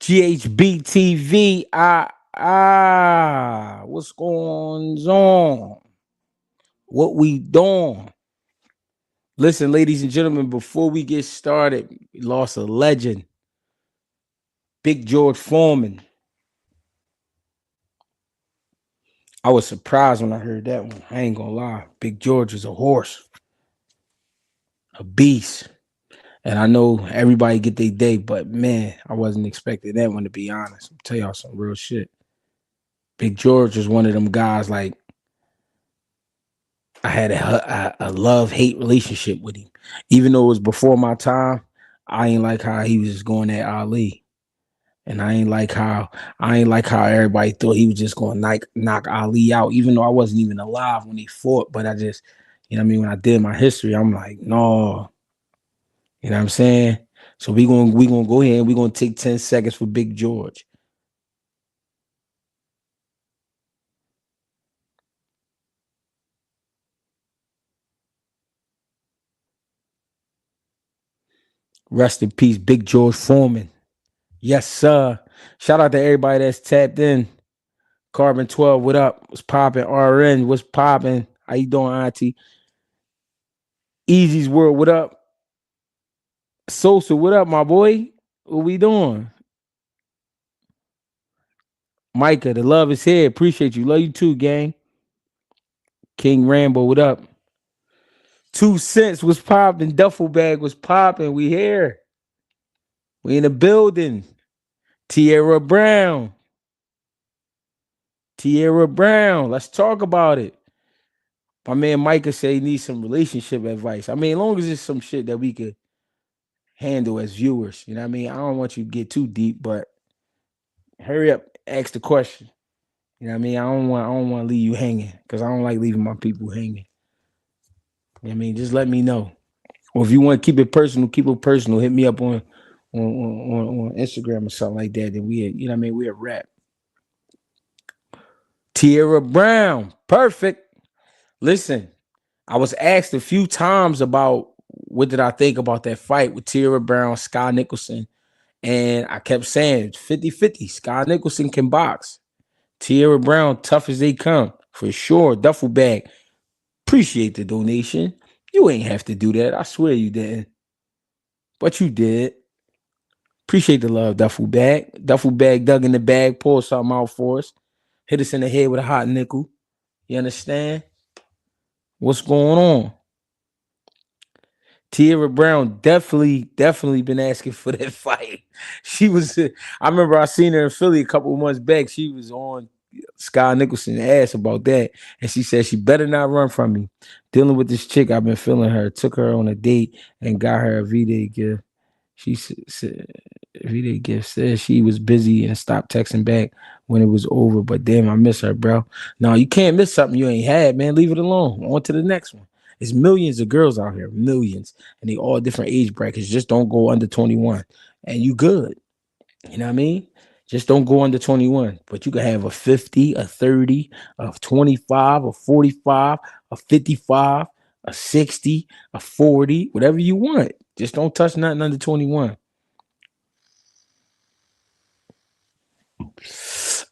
GHB TV. What's going on? What we doing? Listen, ladies and gentlemen, before we get started, we lost a legend, Big George Foreman. I was surprised when I heard that one. I ain't gonna lie. Big George is a horse, a beast. And I know everybody get their day, but man, I wasn't expecting that one, to be honest. I'll tell y'all some real shit. Big George was one of them guys, like, I had a love-hate relationship with him. Even though it was before my time, I ain't like how he was just going at Ali. And I ain't like how everybody thought he was just going to knock Ali out, even though I wasn't even alive when he fought. But I just, you know what I mean, when I did my history, I'm like, no. You know what I'm saying? So we gonna go ahead and we're gonna take 10 seconds for Big George. Rest in peace, Big George Foreman. Yes, sir. Shout out to everybody that's tapped in. Carbon 12, what up? What's popping? RN, what's popping? How you doing, Auntie? Easy's World, what up? Sosa, what up, my boy? What we doing? Micah, the love is here. Appreciate you. Love you too, gang. King Rambo, what up? 2 cents was popping. Duffel bag was popping. We here. We in the building. Tierra Brown. Tierra Brown. Let's talk about it. My man Micah said he needs some relationship advice. I mean, as long as it's some shit that we could handle as viewers. You know what I mean? I don't want you to get too deep, but hurry up, ask the question. You know what I mean? I don't want to leave you hanging because I don't like leaving my people hanging. You know what I mean? Just let me know. Or if you want to keep it personal, keep it personal. Hit me up on Instagram or something like that. Then you know what I mean? We're a rap. Tierra Brown. Perfect. Listen, I was asked a few times about what did I think about that fight with Tierra Brown, Sky Nicholson. And I kept saying 50-50. Sky Nicholson can box. Tierra Brown, tough as they come. For sure. Duffel bag. Appreciate the donation. You ain't have to do that. I swear you didn't. But you did. Appreciate the love, Duffel bag. Duffel bag dug in the bag, pulled something out for us. Hit us in the head with a hot nickel. You understand? What's going on? Tierra Brown definitely been asking for that fight. She was, I remember I seen her in Philly a couple of months back. She was on Sky Nicholson ass about that. And she said she better not run from me. Dealing with this chick, I've been feeling her. Took her on a date and got her a V-Day gift. She said V-Day gift said she was busy and stopped texting back when it was over. But damn, I miss her, bro. No, you can't miss something you ain't had, man. Leave it alone. On to the next one. There's millions of girls out here, millions, and they all different age brackets. Just don't go under 21, and you good. You know what I mean? Just don't go under 21. But you can have a 50, a 30, a 25, a 45, a 55, a 60, a 40, whatever you want. Just don't touch nothing under 21.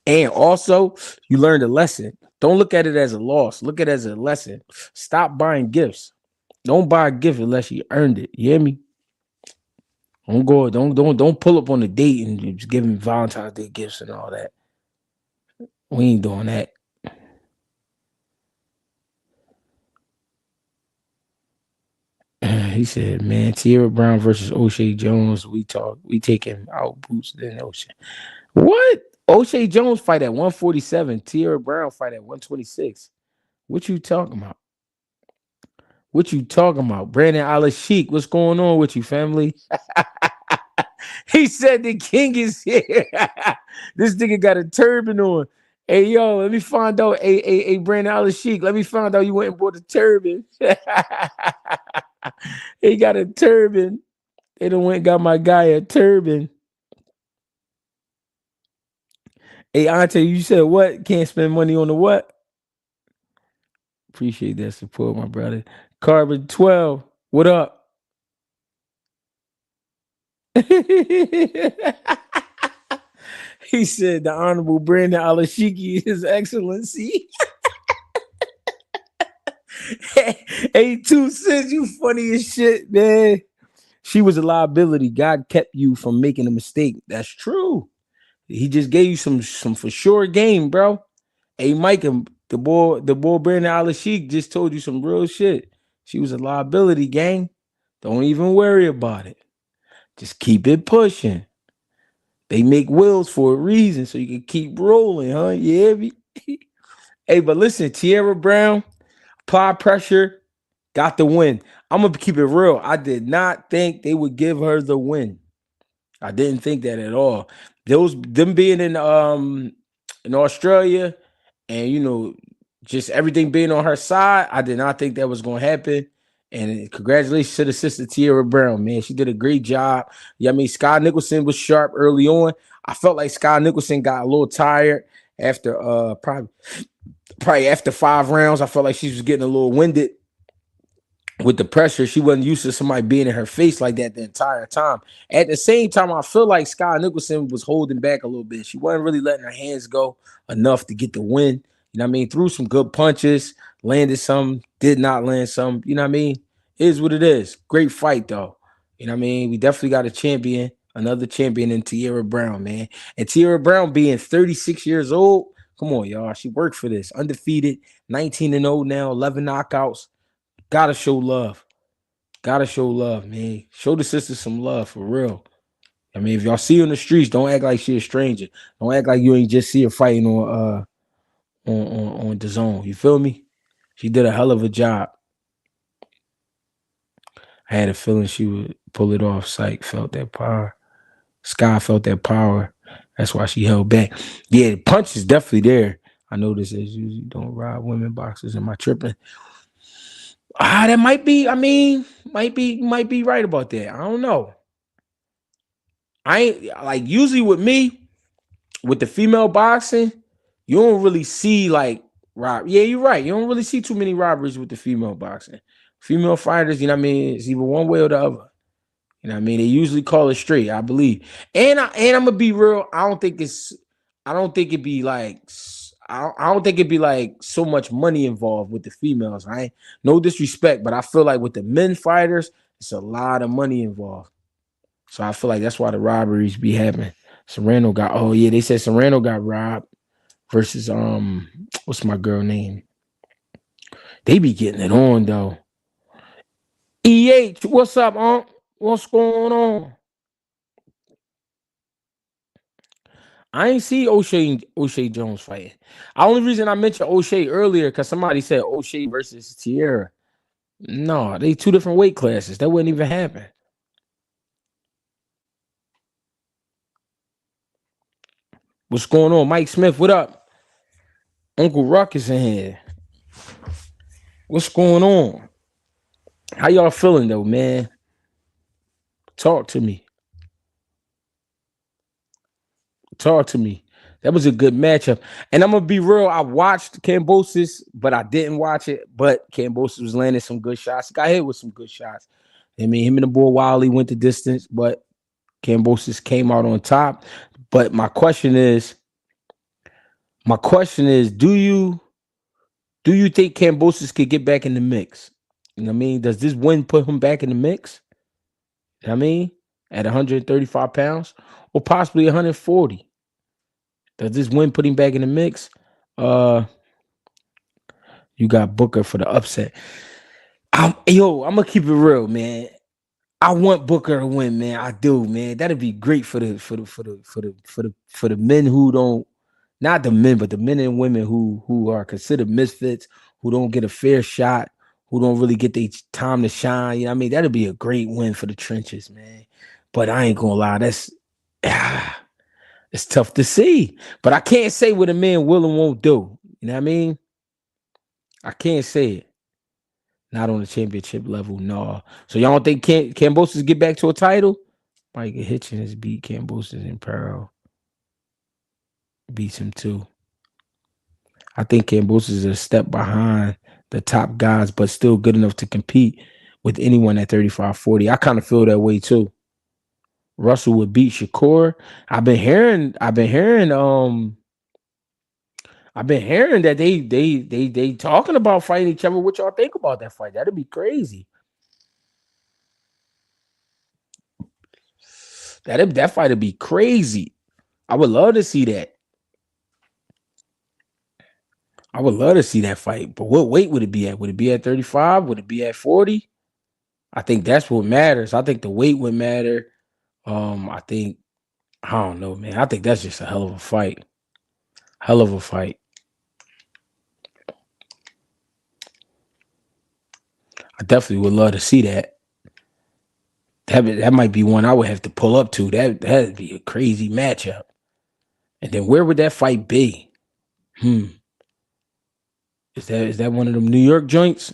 And also, you learned a lesson. Don't look at it as a loss. Look at it as a lesson. Stop buying gifts. Don't buy a gift unless you earned it. You hear me? Don't pull up on a date and just give him Valentine's Day gifts and all that. We ain't doing that. He said, "Man, Tierra Brown versus O'Shea Jones. We taking out boots than O'Shea. What? O'Shea Jones fight at 147. Tierra Brown fight at 126. What you talking about? What you talking about? Brandon Alashik, what's going on with you, family?" He said the king is here. This nigga got a turban on. Hey, yo, let me find out. Hey, Brandon Alashik, let me find out you went and bought a turban. He got a turban. They done went and got my guy a turban. Hey, Auntie, you said what? Can't spend money on the what? Appreciate that support, my brother. Carbon 12, what up? He said the Honorable Brandon Alashiki, His Excellency. Hey, 2 cents, you funny as shit, man. She was a liability. God kept you from making a mistake. That's true. He just gave you some for sure game, bro. Hey, Mike, the boy Brandon Alashik just told you some real shit. She was a liability, gang. Don't even worry about it. Just keep it pushing. They make wills for a reason, so you can keep rolling, huh? Yeah. Hey, but listen, Tierra Brown, apply pressure, got the win. I'm gonna keep it real. I did not think they would give her the win. I didn't think that at all. Those them being in Australia, and just everything being on her side, I did not think that was going to happen. And congratulations to the sister Tierra Brown, man. She did a great job. Yeah, I mean, Sky Nicholson was sharp early on. I felt like Sky Nicholson got a little tired after probably after 5 rounds. I felt like she was getting a little winded with the pressure. She wasn't used to somebody being in her face like that the entire time. At the same time, I feel like Sky Nicholson was holding back a little bit. She wasn't really letting her hands go enough to get the win. You know what I mean? Threw some good punches, landed some, did not land some. You know what I mean? It is what it is. Great fight, though. You know what I mean? We definitely got a champion, another champion in Tierra Brown, man. And Tierra Brown being 36 years old, come on, y'all. She worked for this. Undefeated, 19-0 now, 11 knockouts. Gotta show love. Gotta show love, man. Show the sister some love for real. I mean, if y'all see her in the streets, don't act like she a stranger. Don't act like you ain't just see her fighting on the zone. You feel me? She did a hell of a job. I had a feeling she would pull it off. Psych felt that power. Sky felt that power. That's why she held back. Yeah, the punch is definitely there. I know this is usually don't rob women boxers. Am I tripping? That might be. I mean, might be right about that. I don't know. I ain't like usually with me with the female boxing, you don't really see like rob. Yeah, you're right. You don't really see too many robberies with the female boxing. Female fighters, you know what I mean? It's either one way or the other. You know what I mean? They usually call it straight, I believe. And I'm gonna be real. I don't think it'd be like I don't think it'd be like so much money involved with the females. Right? No disrespect, but I feel like with the men fighters, it's a lot of money involved. So I feel like that's why the robberies be happening. Serrano got they said Serrano got robbed versus what's my girl name? They be getting it on though. What's up, What's going on? I ain't see O'Shea Jones fighting. The only reason I mentioned O'Shea earlier because somebody said O'Shea versus Tierra. No, they two different weight classes. That wouldn't even happen. What's going on, Mike Smith? What up? Uncle Ruckus in here. What's going on? How y'all feeling though, man? Talk to me. Talk to me. That was a good matchup. And I'm gonna be real. I watched Cambosos, but I didn't watch it. But Cambosos was landing some good shots. Got hit with some good shots. I mean, him and the boy Wiley went the distance, but Cambosos came out on top. But my question is, do you think Cambosos could get back in the mix? You know what I mean? Does this win put him back in the mix? You know what I mean? At 135 pounds or possibly 140. Does this win put him back in the mix? Uh, you got Booker for the upset. I'm gonna keep it real, man. I want Booker to win, man. I do, man. That'd be great for the men who don't, not the men, but the men and women who are considered misfits, who don't get a fair shot, who don't really get their time to shine. You know what I mean? That'd be a great win for the trenches, man. But I ain't gonna lie, that's it's tough to see. But I can't say what a man will and won't do. You know what I mean? I can't say it. Not on the championship level, no. So y'all don't think Cambosos get back to a title? Mike Hitchens beat Cambosos in Pearl. Beats him too. I think Cambosos is a step behind the top guys, but still good enough to compete with anyone at 35-40. I kind of feel that way too. Russell would beat Shakur. I've been hearing that they talking about fighting each other. What y'all think about that fight? That'd be crazy. That fight would be crazy. I would love to see that. I would love to see that fight. But what weight would it be at? Would it be at 35? Would it be at 40? I think that's what matters. I think the weight would matter. I think I don't know, man. I think that's just a hell of a fight. Hell of a fight. I definitely would love to see that. That might be one I would have to pull up to. That'd be a crazy matchup. And then where would that fight be? Hmm. Is that one of them New York joints?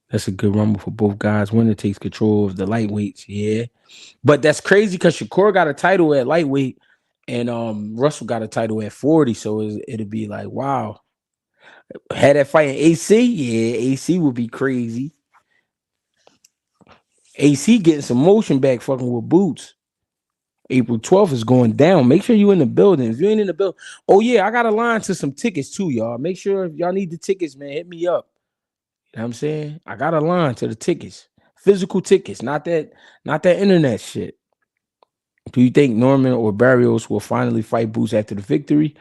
That's a good rumble for both guys. Winner takes control of the lightweights. Yeah. But that's crazy because Shakur got a title at lightweight and Russell got a title at 40. So it'd be like, wow. Had that fight in AC? Yeah, AC would be crazy. AC getting some motion back fucking with Boots. April 12th is going down. Make sure you in the building. If you ain't in the building, oh yeah, I got a line to some tickets too, y'all. Make sure if y'all need the tickets, man, hit me up. You know what I'm saying? I got a line to the tickets. Physical tickets, not that internet shit. Do you think Norman or Barrios will finally fight Boots after the victory?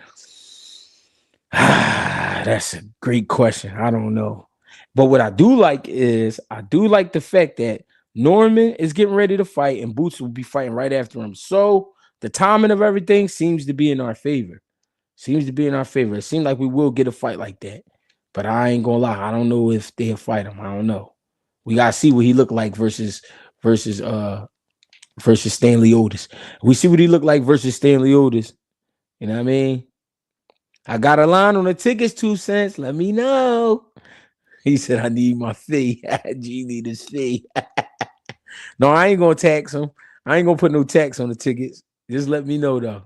That's a great question. I don't know. But what I do like is I do like the fact that Norman is getting ready to fight and Boots will be fighting right after him. So the timing of everything seems to be in our favor. Seems to be in our favor. It seems like we will get a fight like that. But I ain't gonna lie. I don't know if they'll fight him. I don't know. We gotta see what he looked like versus Stanley Otis. We see what he looked like versus Stanley Otis. You know what I mean? I got a line on the tickets, 2 cents. Let me know. He said, I need my fee. G need his fee. No, I ain't gonna tax him. I ain't gonna put no tax on the tickets. Just let me know though.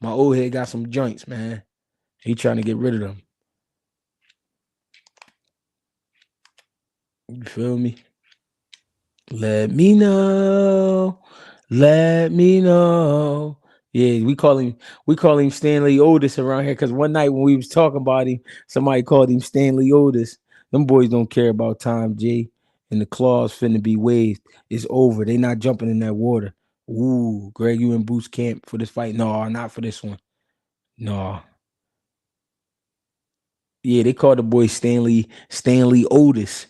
My old head got some joints, man. He trying to get rid of them. You feel me? Let me know. Let me know. Yeah, we call him Stanley Otis around here because one night when we was talking about him, somebody called him Stanley Otis. Them boys don't care about time, Jay. And the claws finna be waved. It's over. They not jumping in that water. Ooh, Greg, you in Boots camp for this fight? No, not for this one. No. Yeah, they call the boy Stanley Otis.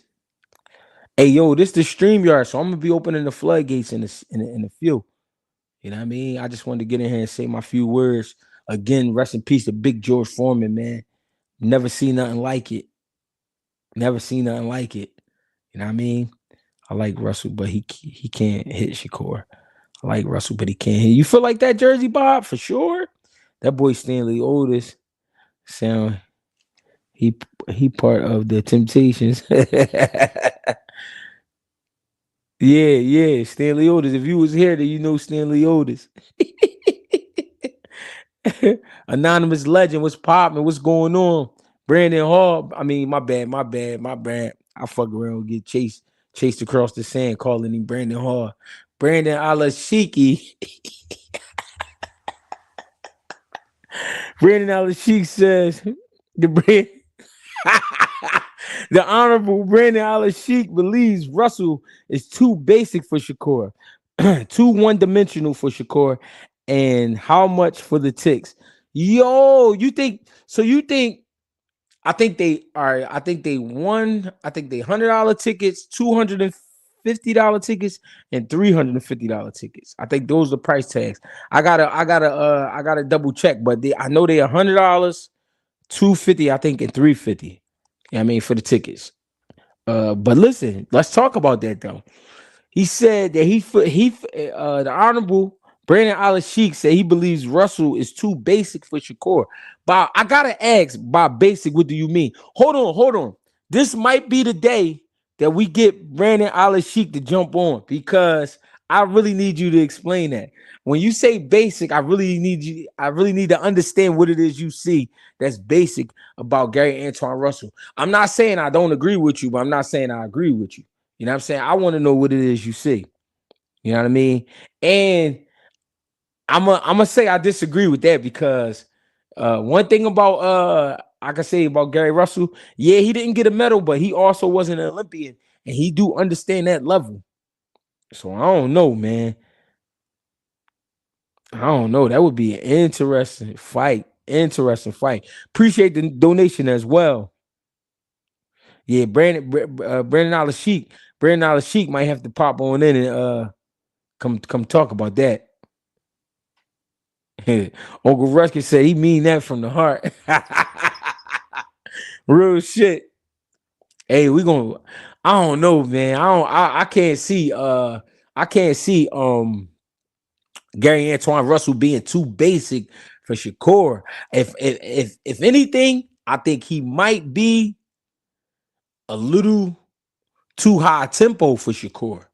Hey, yo, this the StreamYard, so I'm gonna be opening the floodgates in the field. You know what I mean? I just wanted to get in here and say my few words. Again, rest in peace to Big George Foreman, man. Never seen nothing like it. Never seen nothing like it. You know what I mean? I like Russell, but he can't hit Shakur. I like Russell, but he can't hit. You feel like that, Jersey Bob? For sure. That boy Stanley Otis sound he part of the Temptations. Yeah, Stanley Otis. If you was here, then you know Stanley Otis. Anonymous legend, what's popping? What's going on? Brandon Hall. I mean, my bad. I fuck around and get chased across the sand, calling him Brandon Hall. Brandon Alashiki. Brandon Alashiki says the brand. The Honorable Brandon Alashik believes Russell is too basic for Shakur, too one-dimensional for Shakur, and how much for the ticks? Yo, you think so? You think I think they are. I think they won. I think they $100 tickets, $250 tickets, and $350 tickets. I think those are the price tags. I gotta double check, but I know they $100, $250, I think, and $350. I mean, for the tickets. But listen, let's talk about that though. He said that the Honorable Brandon Alashik said he believes Russell is too basic for Shakur. But I gotta ask, by basic, what do you mean? Hold on. This might be the day that we get Brandon Alashik to jump on because I really need you to explain that. When you say basic, I really need to understand what it is you see that's basic about Gary Antoine Russell. I'm not saying I don't agree with you, but I'm not saying I agree with you. You know what I'm saying? I want to know what it is you see. You know what I mean? And I'm gonna say I disagree with that because one thing about I can say about Gary Russell, yeah, he didn't get a medal, but he also wasn't an Olympian, and he do understand that level. So I don't know, man. I don't know. That would be an interesting fight. Interesting fight. Appreciate the donation as well. Yeah, Brandon Alashik. Brandon Alashik might have to pop on in and come talk about that. Uncle Ruskin said he mean that from the heart. Real shit. Hey, we gonna. I don't know, man. I don't. I can't see. I can't see. Gary Antoine Russell being too basic for Shakur. If anything, I think he might be a little too high tempo for Shakur.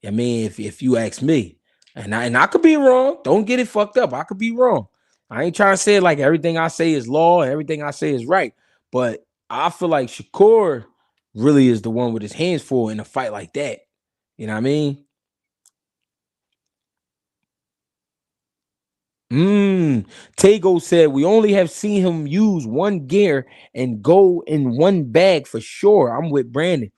I mean, if you ask me, and I could be wrong. Don't get it fucked up. I could be wrong. I ain't trying to say like everything I say is law and everything I say is right, but I feel like Shakur really is the one with his hands full in a fight like that. You know what I mean? Tago said we only have seen him use one gear and go in one bag for sure. I'm with Brandon.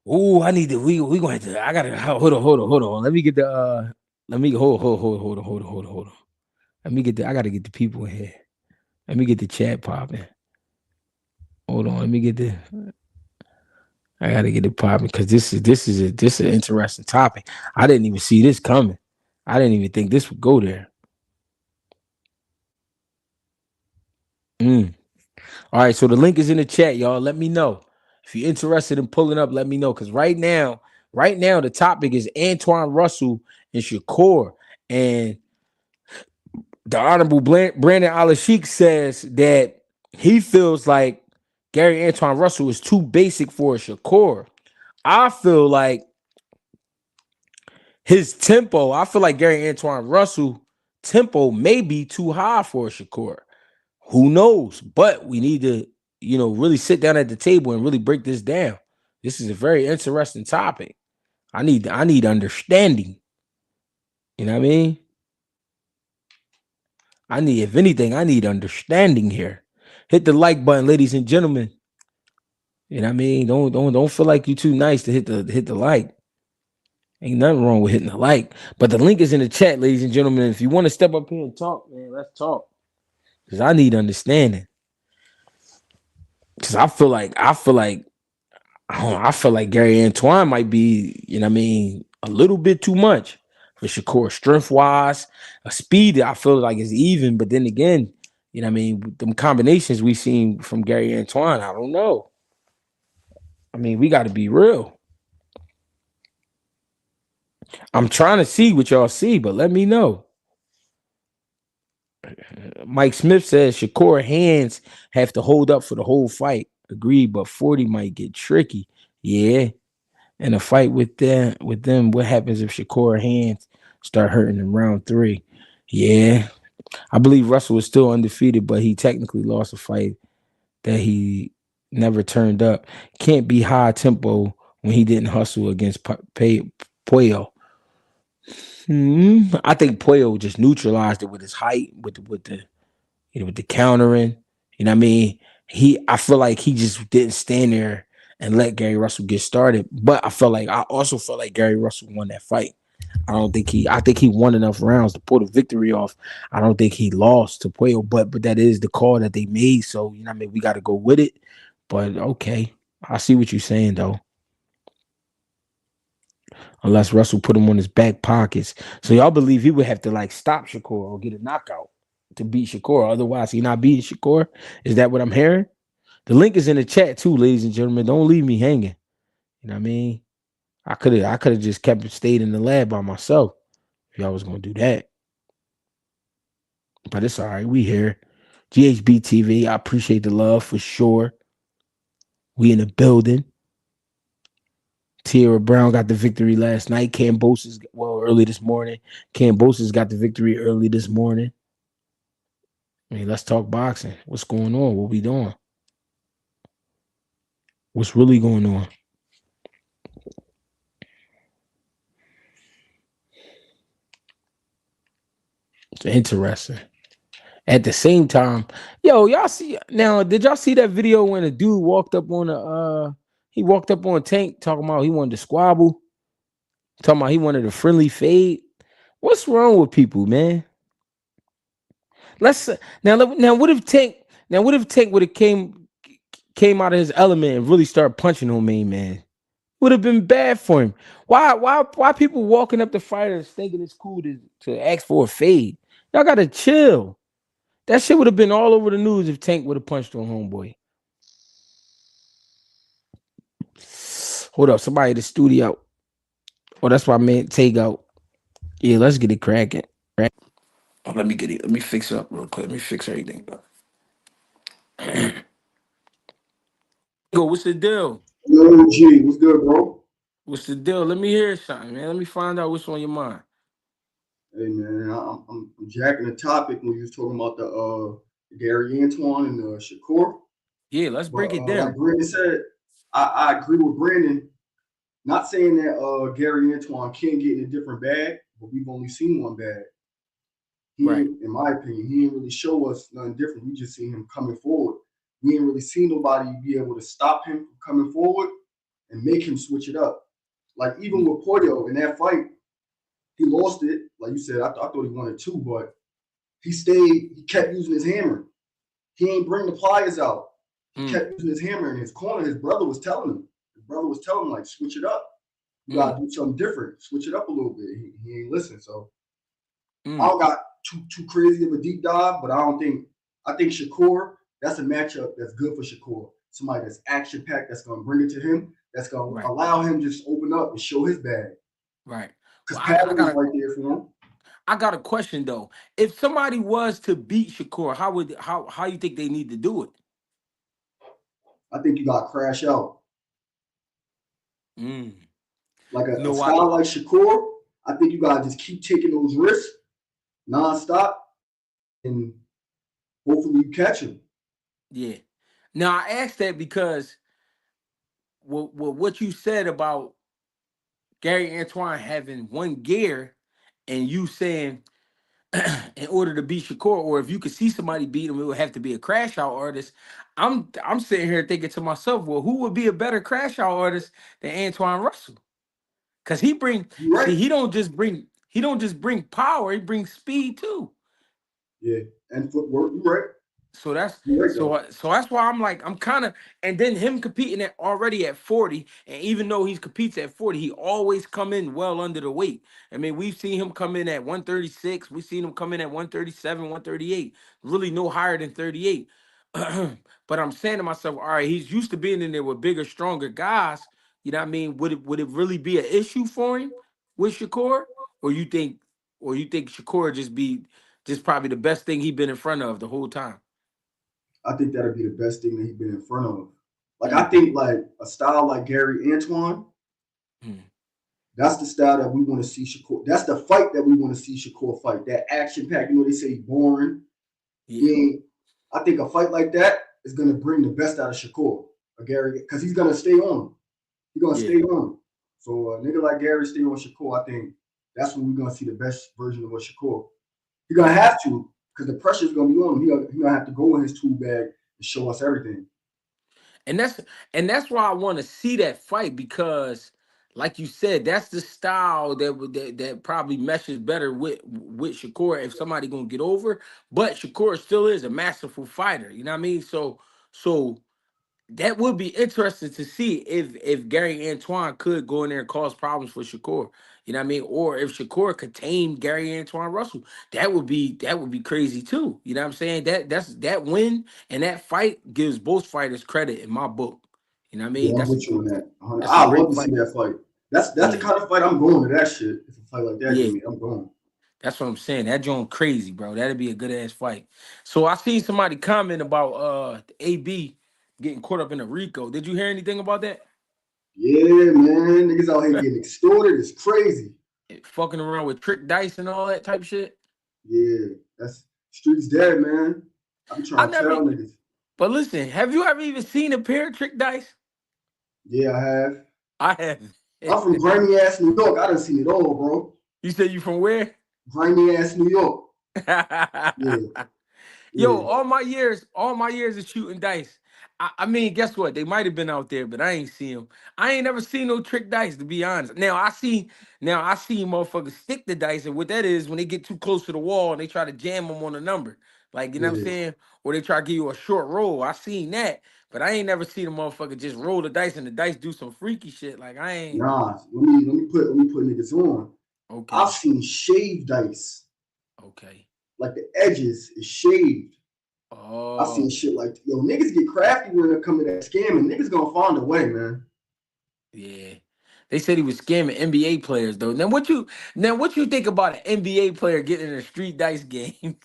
Oh, I need to. We gonna have to. I gotta hold on. Let me get the. Let me hold on. Let me get the. I gotta get the people in here. Let me get the chat popping. Hold on. Let me get the. I gotta get it popping because this is an interesting topic. I didn't even see this coming. I didn't even think this would go there. Mm. All right, so the link is in the chat, y'all. Let me know if you're interested in pulling up. Let me know because right now, the topic is Antoine Russell and Shakur, and the Honorable Brandon Alashik says that he feels like Gary Antoine Russell is too basic for Shakur. I feel like his tempo. I feel like Gary Antoine Russell tempo may be too high for Shakur. Who knows? But we need to, really sit down at the table and really break this down. This is a very interesting topic. I need understanding. You know what I mean? If anything, I need understanding here. Hit the like button, ladies and gentlemen. You know what I mean? Don't feel like you're too nice to hit the like. Ain't nothing wrong with hitting the like. But the link is in the chat, ladies and gentlemen. If you want to step up here and talk, man, let's talk. Because I need understanding. Because I feel like Gary Antoine might be, a little bit too much for Shakur. Strength wise, speed, I feel like is even. But then again, them combinations we've seen from Gary Antoine, I don't know. I mean, we got to be real. I'm trying to see what y'all see, but let me know. Mike Smith says Shakur hands have to hold up for the whole fight. Agreed, but 40 might get tricky. Yeah. And a fight with them, what happens if Shakur hands start hurting in round 3? Yeah. I believe Russell was still undefeated, but he technically lost a fight that he never turned up. Can't be high tempo when he didn't hustle against Puello. I think Puello just neutralized it with his height, with the countering. You know what I mean? I feel like he just didn't stand there and let Gary Russell get started. But I also felt like Gary Russell won that fight. I think he won enough rounds to pull the victory off. I don't think he lost to Puello, but that is the call that they made. So, you know what I mean? We got to go with it. But okay. I see what you're saying though. Unless Russell put him on his back pockets. So y'all believe he would have to like stop Shakur or get a knockout to beat Shakur. Otherwise, he not beating Shakur. Is that what I'm hearing? The link is in the chat too, ladies and gentlemen. Don't leave me hanging. You know what I mean? I could have just stayed in the lab by myself if y'all was gonna do that. But it's all right. We here. GHB TV. I appreciate the love for sure. We in the building. Tierra Brown got the victory last night. Cambosos, early this morning. Cambosos got the victory early this morning. I mean, let's talk boxing. What's going on? What we doing? What's really going on? Interesting. At the same time, yo, y'all see now? Did y'all see that video when a dude walked up on he walked up on Tank talking about he wanted to squabble, talking about he wanted a friendly fade. What's wrong with people, man? Let's now. What if Tank would have came out of his element and really started punching on main man? Would have been bad for him. Why people walking up to fighters thinking it's cool to ask for a fade? Y'all gotta chill. That shit would have been all over the news if Tank would have punched on homeboy. Hold up, somebody at the studio. Oh, that's why I meant take out. Yeah, let's get it cracking. Oh, let me get it. Let me fix it up real quick. Let me fix everything up. Go, what's the deal? Yo, G, what's good, bro? What's the deal? Let me hear something, man. Let me find out what's on your mind. Hey, man, I'm jacking the topic when you was talking about the Gary Antoine and Shakur. Yeah, let's But break it like down. Brandon said, I agree with Brandon. Not saying that Gary Antoine can't get in a different bag, but we've only seen one bag. Right. In my opinion, he didn't really show us nothing different. We just seen him coming forward. We didn't really see nobody be able to stop him from coming forward and make him switch it up. Like even with Poyo in that fight, he lost it. Like you said, I thought he wanted two, but he stayed. He kept using his hammer. He ain't bring the pliers out. He kept using his hammer in his corner. His brother was telling him. His brother was telling him like, switch it up. You gotta do something different. Switch it up a little bit. He ain't listen. So I don't got too crazy of a deep dive, but I don't think. I think Shakur. That's a matchup that's good for Shakur. Somebody that's action packed. That's gonna bring it to him. That's gonna Right. allow him just open up and show his bag. Right. Well, Because paddle is right there for him. I got a question though. If somebody was to beat Shakur, how you think they need to do it? I think you got to crash out. Mm. Like You a know what? style like Shakur, I think you got to just keep taking those risks nonstop and hopefully you catch him. Yeah. Now I asked that because what you said about Gary Antoine having one gear and you saying in order to beat Shakur, or if you could see somebody beat him, it would have to be a crash out artist. I'm sitting here thinking to myself, well, who would be a better crash out artist than Antoine Russell? Cause You right. he don't just bring power, he brings speed too. Yeah. And footwork, you right. So that's You right though. so that's why I'm like I'm kind of, and then him competing at already at 40, and even though he competes at 40, he always come in well under the weight. I mean, we've seen him come in at 136, we've seen him come in at 137, 138, really no higher than 38. But I'm saying to myself, all right, he's used to being in there with bigger, stronger guys. You know what I mean? Would it really be an issue for him with Shakur, or you think Shakur just probably the best thing he been in front of the whole time? I think that'd be the best thing that he's been in front of. Like I Mm, think like a style like Gary Antoine, mm, that's the style that we want to see Shakur. That's the fight that we want to see Shakur fight. That action pack, you know, they say boring. yeah, And I think a fight like that is gonna bring the best out of Shakur, or Gary, because he's gonna stay on. He's gonna yeah, stay on. So a nigga like Gary stay on Shakur, I think that's when we're gonna see the best version of a Shakur. He's gonna yeah. have to, because the pressure is gonna be on him. He gonna have to go in his tool bag and show us everything. And that's why I want to see that fight, because like you said, that's the style that probably meshes better with Shakur if somebody gonna get over. But Shakur still is a masterful fighter. You know what I mean? So that would be interesting to see if Gary Antoine could go in there and cause problems for Shakur. You know what I mean? Or if Shakur could tame Gary Antoine Russell, that would be crazy too. You know what I'm saying? That win and that fight gives both fighters credit in my book. You know what I mean? Yeah, I'm with you on that. That's a I love great to see fight. that fight. That's the Yeah, kind of fight I'm going to that shit. If a fight like that yeah. give me, I'm going. That's what I'm saying. That joint crazy, bro. That'd be a good ass fight. So I seen somebody comment about AB getting caught up in a Rico. Did you hear anything about that? Yeah, man. Niggas out here getting extorted. It's crazy. Fucking around with trick dice and all that type shit. Yeah, that's streets dead, man. I be I trying to never, tell niggas. but listen, have you ever even seen a pair of trick dice? Yeah, I have. I have. I'm from grimy ass New York. I done seen it all, bro. You said you from where? Grimy ass New York. Yeah, Yo, yeah, all my years of shooting dice. I mean, guess what? They might have been out there, but I ain't seen them. I ain't never seen no trick dice, to be honest. Now I see motherfuckers stick the dice, and what that is when they get too close to the wall and they try to jam them on a number, like you know what I'm yeah. saying, or they try to give you a short roll. I seen that, but I ain't never seen a motherfucker just roll the dice and the dice do some freaky shit. Like I ain't Nah, let me put niggas on. I've okay, seen shaved dice, okay. like the edges is shaved. I seen Oh shit like yo niggas get crafty when it come to that scam, and niggas gonna find a way, man. yeah. They said he was scamming NBA players though. Now what you think about an NBA player getting in a street dice game?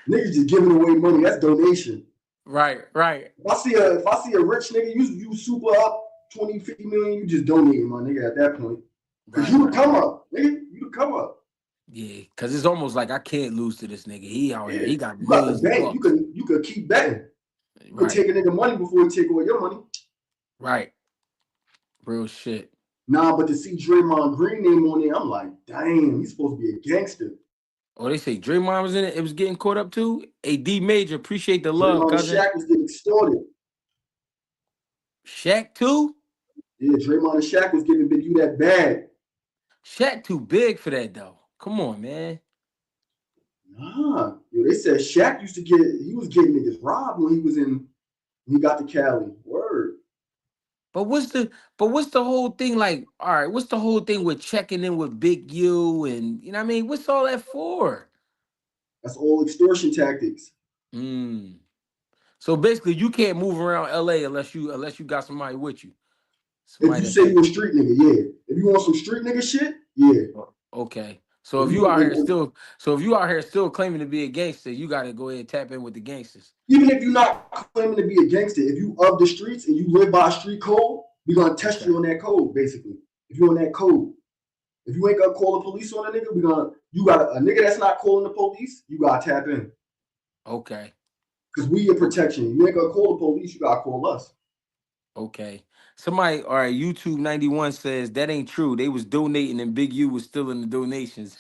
Niggas just giving away money. That's donation. Right, right, If I see a rich nigga, you super up 20, 50 million, you just donating, my nigga, at that point. Cause right, you the right, come right. up, nigga. You the come up. Yeah, cause it's almost like I can't lose to this nigga. He out here. Yeah. He got You got the millions of bank. You bucks. could you could keep betting. You could Right, take a nigga money before he take away your money. right. Real shit. Nah, but to see Draymond Green name on there, I'm like, damn, he's supposed to be a gangster. Oh, they say Draymond was in it. It was getting caught up too. A D Major, appreciate the love, Draymond and cousin. Shaq was getting extorted. Shaq too. Yeah, Draymond and Shaq was giving Big U that bag. Shaq too big for that though. Come on, man. Nah, yo, they said Shaq used to he was getting niggas robbed when he got to Cali. Word. But what's the whole thing like? All right, what's the whole thing with checking in with Big U and you know what I mean? What's all that for? That's all extortion tactics. Mm. So basically, you can't move around LA unless you got somebody with you, If somebody you that say can. you a street nigga, yeah. If you want some street nigga shit, yeah. Okay. So If if you you out here if, still, so if you out here still claiming to be a gangster, you got to go ahead and tap in with the gangsters. even if you're not claiming to be a gangster, if you of the streets and you live by a street code, we're gonna test Okay. you on that code, basically. If you on that code. If you ain't gonna call the police on a nigga, you got a nigga that's not calling the police, you gotta tap in. Okay. Cause we your Okay. protection. You ain't gonna call the police, you gotta call us. Okay. Somebody, all right, YouTube 91 says that ain't true. They was donating and Big U was still in the donations.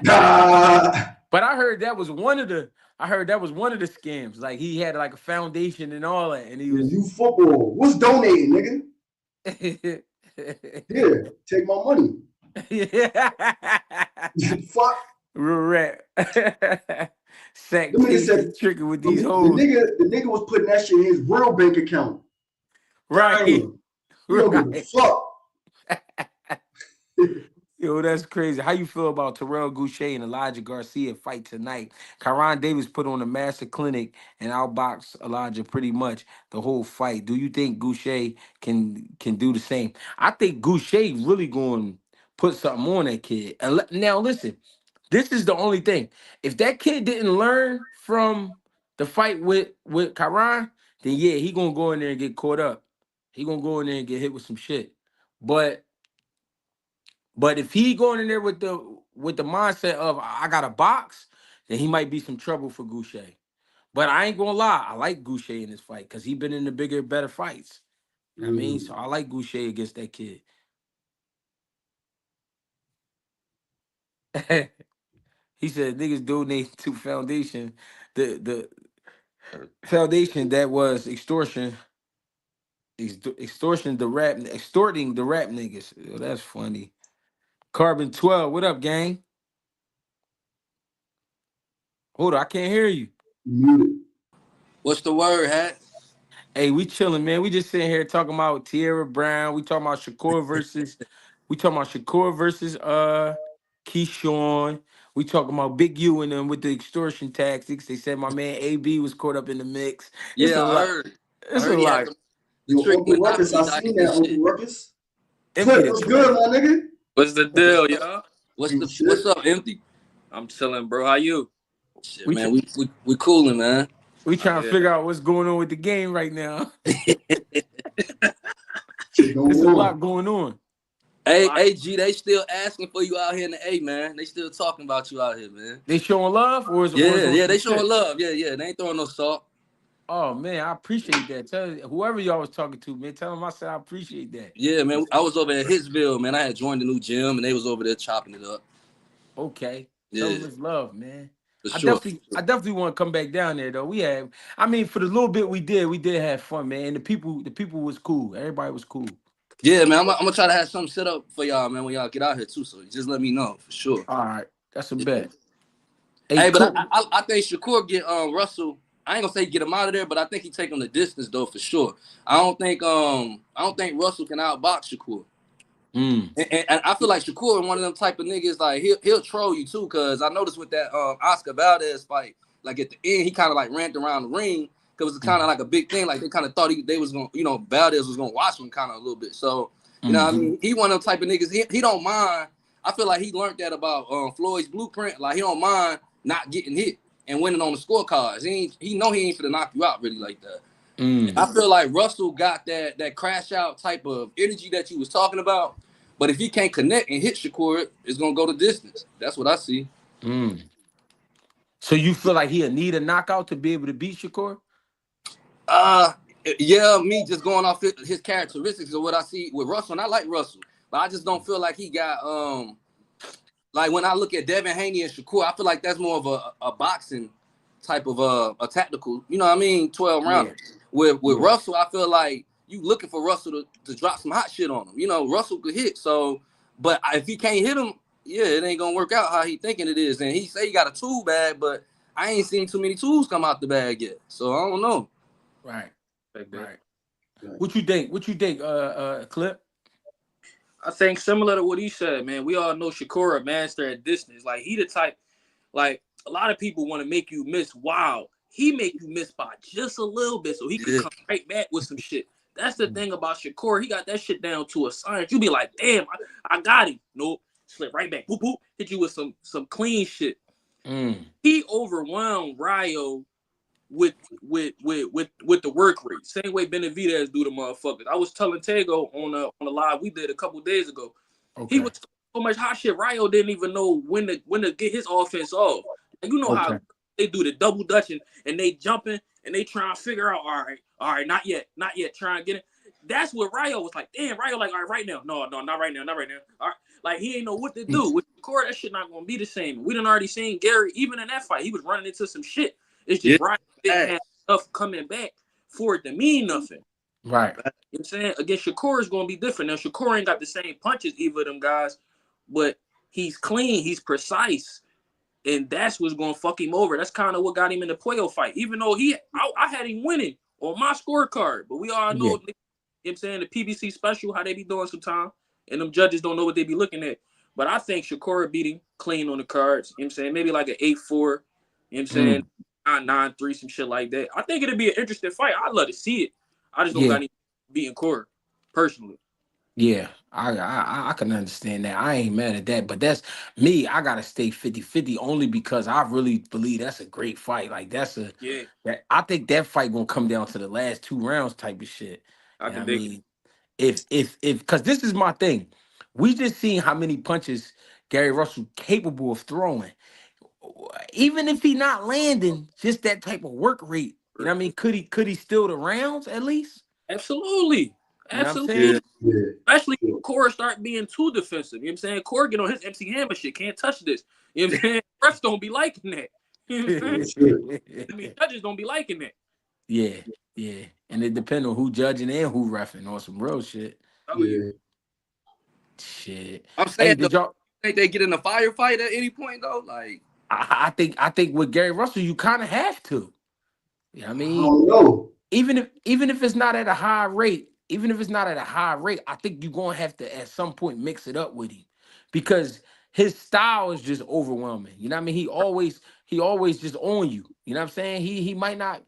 Nah. But I heard that was one of the scams. Like he had like a foundation and all that, and he Yeah, was you football. What's donating, nigga? Yeah, take my money. Fuck. Real rap. Sack Them niggas Casey said tricking with the, these the hoes. nigga the nigga was putting that shit in his real bank account. Right. Damn. He don't give a Right. fuck. Yo, that's crazy. How you feel about Terrell Goucher and Elijah Garcia fight tonight? Kyron Davis put on a massive clinic and outboxed Elijah pretty much the whole fight. Do you think Goucher can do the same? I think Goucher really going to put something on that kid. And now listen, this is the only thing. If that kid didn't learn from the fight with Kyron, then yeah, he gonna go in there and get caught up. He gonna go in there and get hit with some shit. But if he going in there with the mindset of I got a box, then he might be some trouble for Goucher. But I ain't gonna lie, I like Goucher in this fight because he been in the bigger, better fights. You know what I mean? So Mm. I like Goucher against that kid. He said niggas donate to foundation, the foundation that was extorting the rap niggas. Yo, that's funny. Carbon 12, what up, gang? Hold on, I can't hear you. You muted. What's the word, Hat? Hey, we chilling, man. We just sitting here talking about Tierra Brown. We talking about Shakur versus Keyshawn. We talking about Big U and them with the extortion tactics. They said my man AB was caught up in the mix. It's Yeah, a I lot. heard. I It's a heard he had lot. the Yo, trick Uncle Ruckus, Monopoly I dice seen and that Uncle shit. Ruckus. Empty Clip the was good, clip. my nigga. What's the deal, y'all? Ain't What's shit. up, Empty? I'm chilling, bro. How you? Shit, We tr- man. We cooling, man. we Out trying to here. figure out what's going on with the game right now. Shit going It's a on. lot going on. Hey, G, they still asking for you out here in the A, man. They still talking about you out here, man. They showing love or is on Yeah, some they showing shit. love. Yeah. They ain't throwing no salt. Oh man, I appreciate that. Tell whoever y'all was talking to, man. Tell them I said I appreciate that. Yeah, man. I was over at Hitsville, man. I had joined the new gym, and they was over there chopping it up. Okay. Tell Yeah, him it's love, man. for I sure. definitely want to come back down there though. I mean, for the little bit we did have fun, man. And the people was cool. Everybody was cool. Yeah, man. I'm gonna try to have something set up for y'all, man, when y'all get out here too. So just let me know for sure. All right, that's a Yeah. bet. Hey, Hey, but Clip. I think Shakur get Russell. I ain't gonna say get him out of there, but I think he take him the distance though for sure. I don't think Russell can outbox Shakur. Mm, And I feel like Shakur is one of them type of niggas like he'll troll you too, cause I noticed with that Oscar Valdez fight, like at the end he kind of like ran around the ring because it was kind of like a big thing. Like they kind of thought they was gonna, Valdez was gonna watch him kind of a little bit. So what I mm-hmm. mean, he one of them type of niggas. He don't mind. I feel like he learned that about Floyd's blueprint. Like he don't mind not getting hit and winning on the scorecards. He know he ain't finna knock you out really like that. And Mm, I feel like Russell got that crash out type of energy that you was talking about. But if he can't connect and hit Shakur, it's gonna go the distance. That's what I see. mm. So you feel like he'll need a knockout to be able to beat Shakur? Uh yeah, me just going off his characteristics of what I see with Russell, and I like Russell, but I just don't feel like he got like when I look at Devin Haney and Shakur, I feel like that's more of a boxing type of a tactical, 12 Yeah, rounder. With yeah. Russell, I feel like you looking for Russell to drop some hot shit on him. Russell could hit, so but if he can't hit him, yeah, it ain't gonna work out how he thinking it is. And he say he got a tool bag, but I ain't seen too many tools come out the bag yet. So I don't know. Right, Like that. right. What you think? What you think, Clip? I think similar to what he said, man. We all know Shakur a master at distance. Like he the type, like a lot of people want to make you miss. Wow, he make you miss by just a little bit, so he could Yeah. come right back with some shit. That's the thing about Shakur. He got that shit down to a science. You be like, damn, I got him. Nope, slip right back. Boop boop. Hit you with some clean shit. Mm, He overwhelmed Ryo with the work rate. Same way Benavidez do the motherfuckers. I was telling Tego on the live we did a couple days ago. He okay, was so much hot shit. Ryo didn't even know when to get his offense off. Like, you know how okay. they do the double dutch and they jumping and they trying to figure out, all right, not yet, trying to get it. That's what Ryo was like. Damn, Ryo like, all right now. No, not right now, All right. Like he ain't know what to do. With the core, that shit not gonna be the same. We done already seen Gary, even in that fight, he was running into some shit. It's Yeah. just Ryo didn't have enough coming back for it to mean nothing. Right. You know what I'm saying? Against Shakur is going to be different. Now, Shakur ain't got the same punches either of them guys, but he's clean, he's precise, and that's what's going to fuck him over. That's kind of what got him in the Puyo fight, even though I had him winning on my scorecard, but we all know, Yeah. you know what I'm saying, the PBC special, how they be doing sometimes, and them judges don't know what they be looking at. But I think Shakur beat him clean on the cards, you know what I'm saying, maybe like an 8-4, you know what I'm saying, 9-3, some shit like that. I think it'd be an interesting fight. I'd love to see it. I just don't got Yeah. any beating Corey, personally. Yeah, I can understand that. I ain't mad at that, but that's me. I gotta stay 50-50 only because I really believe that's a great fight. Like Yeah, I think that fight gonna come down to the last 2 rounds type of shit. I And I can dig it. mean, if because this is my thing, we just seen how many punches Gary Russell capable of throwing. Even if he not landing, just that type of work rate. You know what I mean? Could he steal the rounds at least? Absolutely. You know what I'm Absolutely. Yeah. saying? Yeah. Especially Yeah. if Corey start being too defensive. You know what I'm saying? Corey get on his MC Hammer shit. Can't touch this. You know what I'm saying? Refs don't be liking that. You know what I'm saying? For sure. I mean, judges don't be liking that. Yeah, yeah. And it depends on who judging and who refing on some real shit. I'm telling you. Yeah. Shit. I'm Hey, saying though, did y'all think they get in a firefight at any point though? Like, I think with Gary Russell, you kind of have to. You know what I I mean? don't know. Even if it's not at a high rate, I think you're gonna have to at some point mix it up with him because his style is just overwhelming. You know what I mean? He always just on you. You know what I'm saying? He might not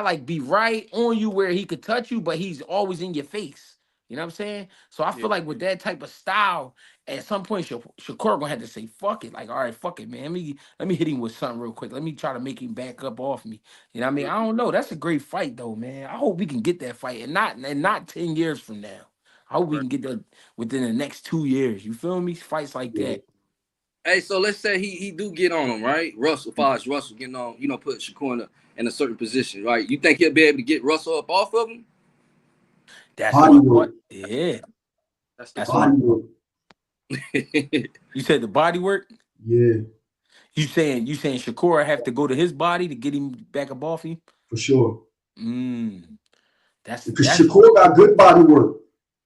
like be right on you where he could touch you, but he's always in your face. You know what I'm saying? So I Yeah. feel like with that type of style, at some point Shakur gonna have to say fuck it. Like, all right, fuck it, man. Let me hit him with something real quick. Let me try to make him back up off me. You know what I mean? I don't know. That's a great fight though, man. I hope we can get that fight and not 10 years from now. I hope we Right. can get that within the next 2 years. You feel me? Fights like Yeah. that. hey, so let's say he do get on him, right? Russell getting on, put Shakur in a certain position, right? You think he'll be able to get Russell up off of him? That's Body my work. what? Yeah. That's the That's my question. Body work. You said the body work. Yeah, You saying Shakur have to go to his body to get him back up off him? for sure. That's Because Shakur got good body work.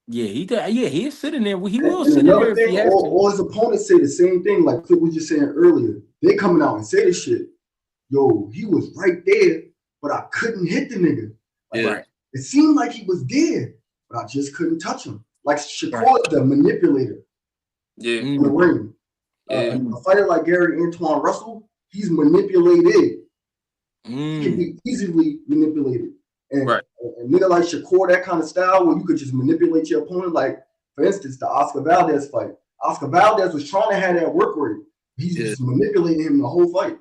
yeah, he is sitting there. He will And sit in there another if he thing, has to. all his opponents say the same thing, like Clip was just saying earlier. They coming out and say this shit. Yo, he was right there, but I couldn't hit the nigga. Like, Right. it seemed like he was there, but I just couldn't touch him. Like Shakur is the manipulator in the ring. A fighter like Gary Antoine Russell, he's manipulated. He can be easily manipulated. And a nigga like Shakur, that kind of style where you could just manipulate your opponent, like for instance, the Oscar Valdez fight. Oscar Valdez was trying to have that work rate. He's just manipulating him the whole fight.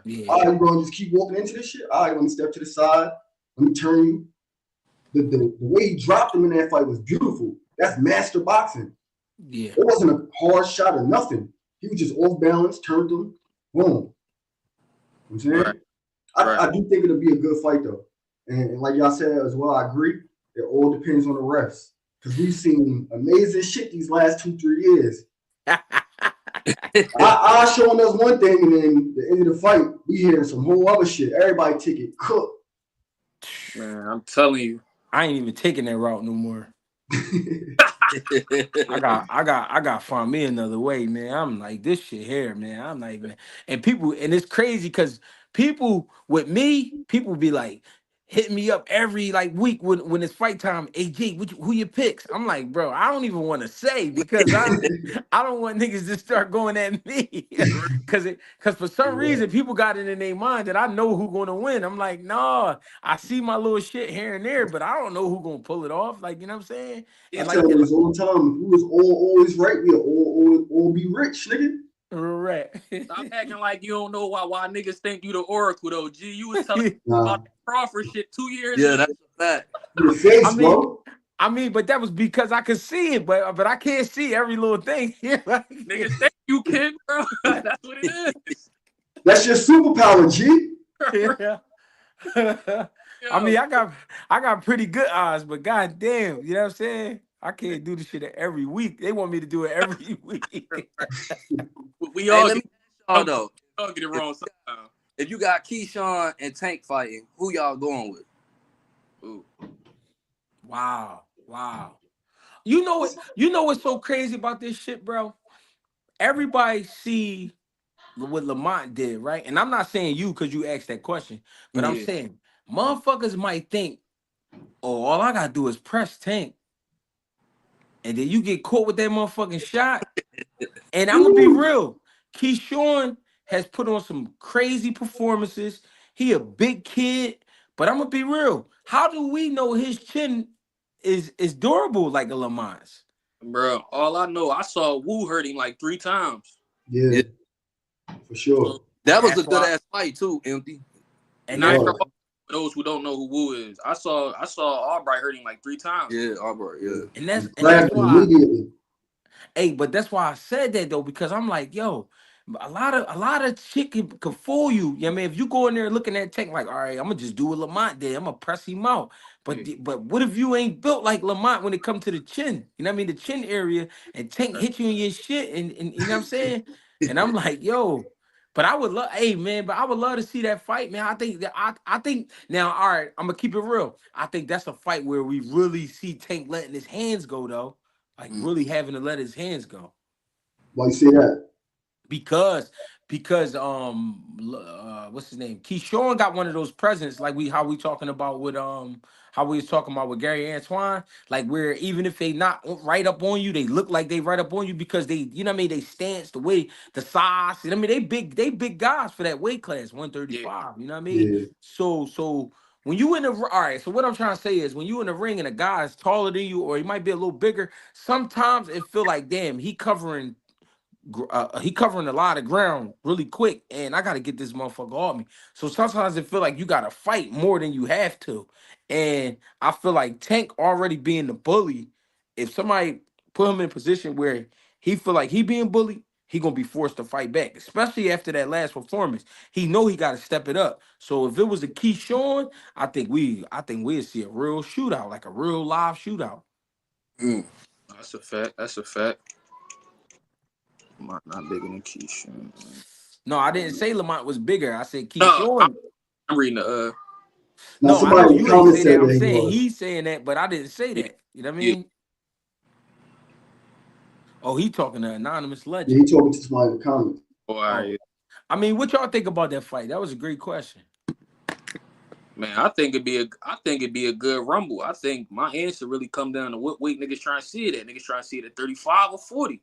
Yeah. All right, you gonna just keep walking into this shit? All right, let me step to the side. Let me turn you. The way he dropped him in that fight was beautiful. That's master boxing. Yeah. It wasn't a hard shot or nothing. He was just off balance, turned him, boom. You know what I'm saying? I do think it'll be a good fight though. And like y'all said as well, I agree. It all depends on the refs. Because we've seen amazing shit these last 2-3 years. I showing us one thing, and then the end of the fight, we hearing some whole other shit. Everybody take it cooked. Man, I'm telling you, I ain't even taking that route no more. I got to find me another way, man. I'm like, this shit here, man. I'm not even, and people, and it's crazy because people with me, people be like hitting me up every like week when it's fight time. Hey G, who your picks? I'm like, bro, I don't even want to say because I don't want niggas to start going at me because for some reason people got it in their mind that I know who gonna win. I'm like, no, I see my little shit here and there, but I don't know who gonna pull it off. Like, you know what I'm saying? I And tell like, you this all the time. If we was always right, we'd all be rich, nigga. right. Stop acting like you don't know why niggas think you the Oracle though. G, you was telling me about the Crawford shit 2 years ago. Yeah, that's a fact. Your face, bro. I mean, but that was because I could see it, but I can't see every little thing. Niggas think you can, bro. That's what it is. That's your superpower, G. Yeah. I mean, I got pretty good eyes, but goddamn, you know what I'm saying? I can't do this shit every week. They want me to do it every week. We all let me ask y'all though. Y'all get it wrong sometimes. If you got Keyshawn and Tank fighting, who y'all going with? Ooh. Wow. You know what's so crazy about this shit, bro? Everybody see what Lamont did, right? And I'm not saying you because you asked that question, but I'm saying motherfuckers might think, oh, all I gotta do is press Tank, and then you get caught with that motherfucking shot. And I'm gonna be real, Keyshawn has put on some crazy performances. He a big kid, but I'm gonna be real. How do we know his chin is durable like a Lamont's? Bro, all I know, I saw Wu hurt him like 3 times. Yeah, for sure. So, That was a good ass fight too, Empty. And not for those who don't know who Wu is, I saw Albright hurt him like 3 times. Yeah, Albright, yeah. And that's why. Immediately. Hey, but that's why I said that though, because I'm like, yo, a lot of shit can fool you. You know what I mean? If you go in there looking at Tank like, all right, I'm gonna just do what Lamont did. I'm gonna press him out. But what if you ain't built like Lamont when it comes to the chin? You know what I mean? The chin area, and Tank hit you in your shit, and you know what I'm saying? And I'm like, yo, but I would love, hey man, but I would love to see that fight, man. I think that I think now, all right, I'm gonna keep it real. I think that's a fight where we really see Tank letting his hands go though. Like really having to let his hands go. Why you say that? Because what's his name? Keyshawn got one of those presents like how we talking about with how we was talking about with Gary Antoine, like where even if they not right up on you, they look like they right up on you because they, you know what I mean, they stance, the way, the size, you know what I mean, they big guys for that weight class, 135, you know what I mean? Yeah. So when you in the, all right, so what I'm trying to say is when you in the ring and a guy is taller than you or he might be a little bigger, sometimes it feel like, damn, he covering a lot of ground really quick, and I got to get this motherfucker off me. So sometimes it feel like you got to fight more than you have to, and I feel like Tank already being the bully. If somebody put him in a position where he feel like he being bullied, he gonna be forced to fight back, especially after that last performance. He know he got to step it up. So if it was a Keyshawn, I think we'd see a real shootout, like a real live shootout. That's a fact. Lamont not bigger than Keyshawn. No, I didn't say Lamont was bigger. I said No, Keyshawn. I'm reading the Now No, I know somebody in the you ain't comments say that. said I'm that he saying was. he's saying that, but I didn't say yeah, that. You know what I yeah. mean? Oh, he talking to anonymous Yeah, legend. he talking to somebody in the comments. Oh, all Oh, right. I mean, what y'all think about that fight? That was a great question. Man, I think it'd be a good rumble. I think my answer really come down to what weight niggas trying to see it at. Niggas trying to see it at 35 or 40.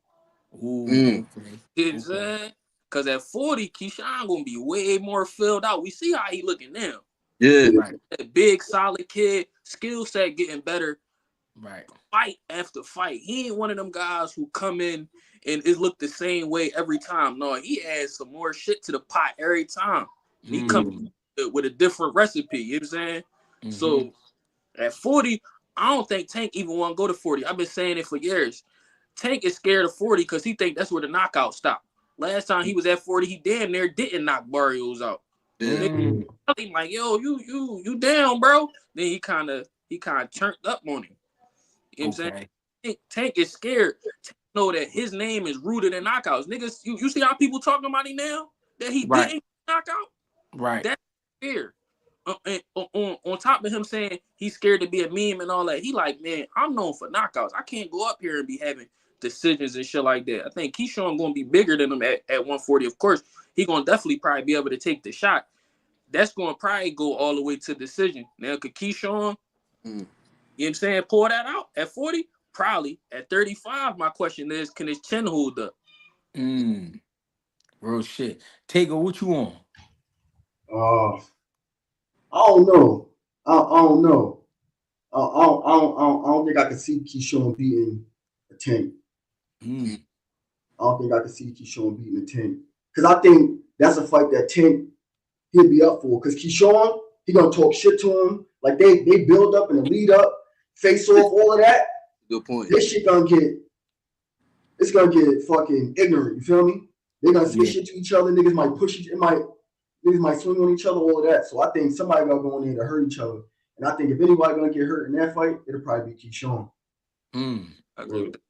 Ooh, okay, You know what I'm okay, saying? Cause at 40, Keyshawn gonna be way more filled out. We see how he looking now. Yeah. right, That big, solid kid, skill set getting better, right. fight after fight. He ain't one of them guys who come in and it look the same way every time. No, he adds some more shit to the pot every time. And he comes with a different recipe. You know what I'm saying? Mm-hmm. So at 40, I don't think Tank even want to go to 40. I've been saying it for years. Tank is scared of 40 because he think that's where the knockout stop. Last time he was at 40, he damn near didn't knock Barrios out. Yeah. Mm. Tell him like, yo, you down, bro. Then he kind of turned up on him. You know what I'm saying? Okay, Tank is scared to know that his name is rooted in knockouts. Niggas, you see how people talking about him now? That he right, didn't knock out? right, That's fear. And on top of him saying he's scared to be a meme and all that, he like, man, I'm known for knockouts. I can't go up here and be having decisions and shit like that. I think Keyshawn gonna be bigger than him at 140. Of course, he gonna definitely probably be able to take the shot. That's gonna probably go all the way to decision. Now, could Keyshawn, you know what I'm saying, pour that out at 40? Probably. At 35, my question is, can his chin hold up? mm. Real shit. Taker, what you on? I don't know. I don't know. I don't think I can see Keyshawn beating a Tank. Mm. I don't think I can see Keyshawn beating a Tank. Because I think that's a fight that Tank he'll be up for. Because Keyshawn, he gonna talk shit to him. Like they build up and the lead up, face off, all of that. Good point. This shit gonna get fucking ignorant. You feel me? They're gonna say Yeah. shit to each other. Niggas might push each niggas might swing on each other, all of that. So I think somebody gonna go in there to hurt each other. And I think if anybody gonna get hurt in that fight, it'll probably be Keyshawn. Mm. I agree with that.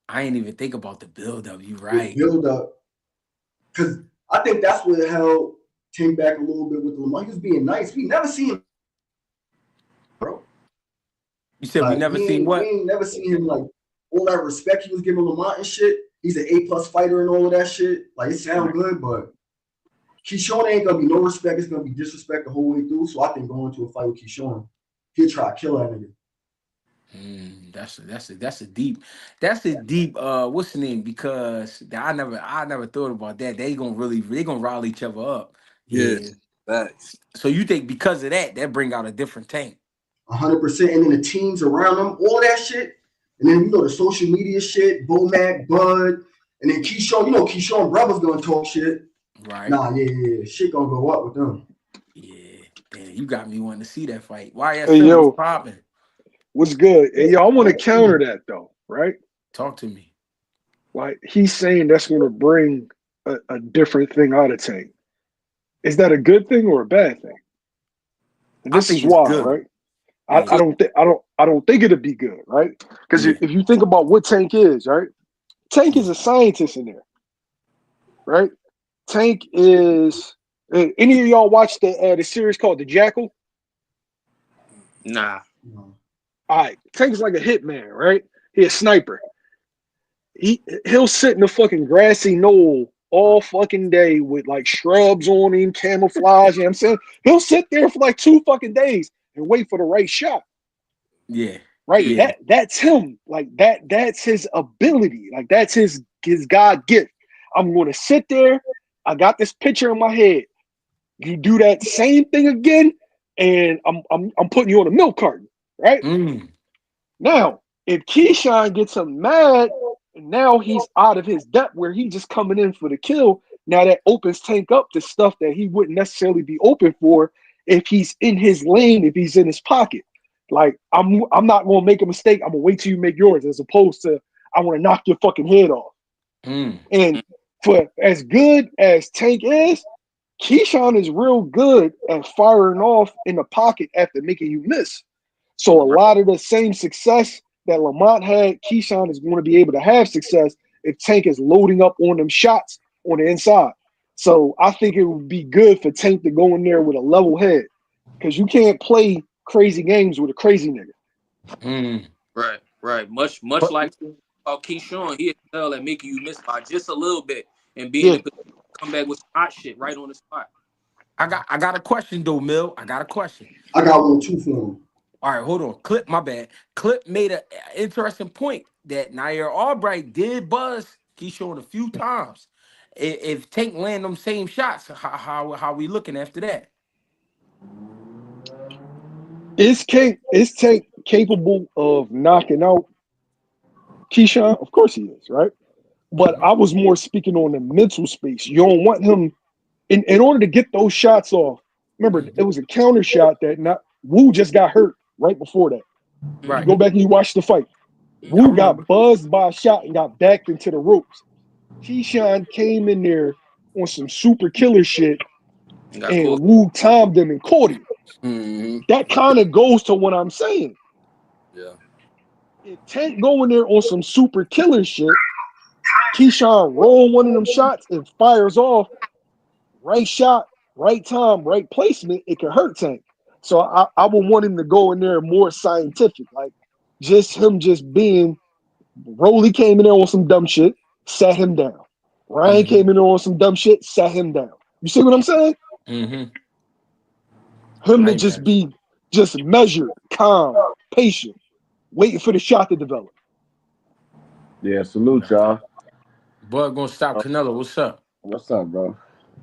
I ain't even think about the build up. You The right. build up. Because I think that's what held Tank back a little bit with Lamar. He was being nice. We never seen him, bro. You said we Like never we seen what? ain't never seen him like all that respect he was giving Lamont and shit. He's an A+ fighter and all of that shit. Like it sounds good, but Keyshawn ain't gonna be no respect. It's gonna be disrespect the whole way through. So I think going to a fight with Keyshawn, he'll try to kill that nigga. That's a deep what's the name? Because I never thought about that. They gonna rile each other up. Yeah. Yeah. Facts. So you think because of that bring out a different Tank? 100%. And then the teams around him, all that shit. And then the social media shit, Bomac, Bud, and then Keyshawn. Keyshawn brothers gonna talk shit. Right. Nah, yeah. Shit gonna go up with them. Yeah. Damn, you got me wanting to see that fight. YSL Hey, was yo, popping. what's good? Hey, yo, I want to counter that though, right? Talk to me. Like he's saying that's going to bring a different thing out of Tank. Is that a good thing or a bad thing? And I this think is it's why, good. right? Yeah. I don't think it'd be good, right? Because Yeah. if you think about what Tank is, right? Tank is a scientist in there, right? Tank is. Any of y'all watch the series called The Jackal? Nah. All right, Tank's like a hitman, right? He a sniper. He'll sit in a fucking grassy knoll all fucking day with like shrubs on him, camouflage. You know what I'm saying? He'll sit there for like 2 fucking days and wait for the right shot. Yeah. Right? Yeah. That's him. Like that's his ability. Like that's his God gift. I'm gonna sit there. I got this picture in my head. You do that same thing again, and I'm putting you on a milk carton, right? Now, if Keyshawn gets him mad, and now he's out of his depth where he's just coming in for the kill. Now that opens Tank up to stuff that he wouldn't necessarily be open for if he's in his lane, if he's in his pocket. Like I'm not gonna make a mistake. I'm gonna wait till you make yours, as opposed to I want to knock your fucking head off. And for as good as Tank is, Keyshawn is real good at firing off in the pocket after making you miss. So a lot of the same success that Lamont had, Keyshawn is going to be able to have success if Tank is loading up on them shots on the inside. So I think it would be good for Tank to go in there with a level head because you can't play crazy games with a crazy nigga. Right. Much But like Keyshawn, he excel at making you miss by just a little bit and being Yeah. able to come back with hot shit right on the spot. I got a question though, Mill. I got a question. I got one too for him. All right, hold on. Clip, my bad. Clip made an interesting point that Nair Albright did buzz Keyshawn a few times. If Tank land them same shots, how we looking after that? Is Tank capable of knocking out Keyshawn? Of course he is, right? But I was more speaking on the mental space. You don't want him in order to get those shots off. Remember, it was a counter shot that not Wu just got hurt right before that. If you Right. go back and you watch the fight, I Wu got remember. buzzed by a shot and got backed into the ropes. Keyshawn came in there on some super killer shit, And got and caught. Wu timed him and caught him. Mm-hmm. That kind of goes to what I'm saying. Yeah. If Tank going there on some super killer shit, Keyshawn roll one of them shots and fires off. Right shot, right time, right placement, it can hurt Tank. So I would want him to go in there more scientific, like just him just being. Rolly came in there on some dumb shit, sat him down. Ryan came in there on some dumb shit, sat him down. You see what I'm saying? Mm-hmm. Him I to ain't just mad. be just measured, calm, patient, waiting for the shot to develop. Yeah, salute y'all. Bud gonna stop Uh, Canelo. What's up? What's up, bro?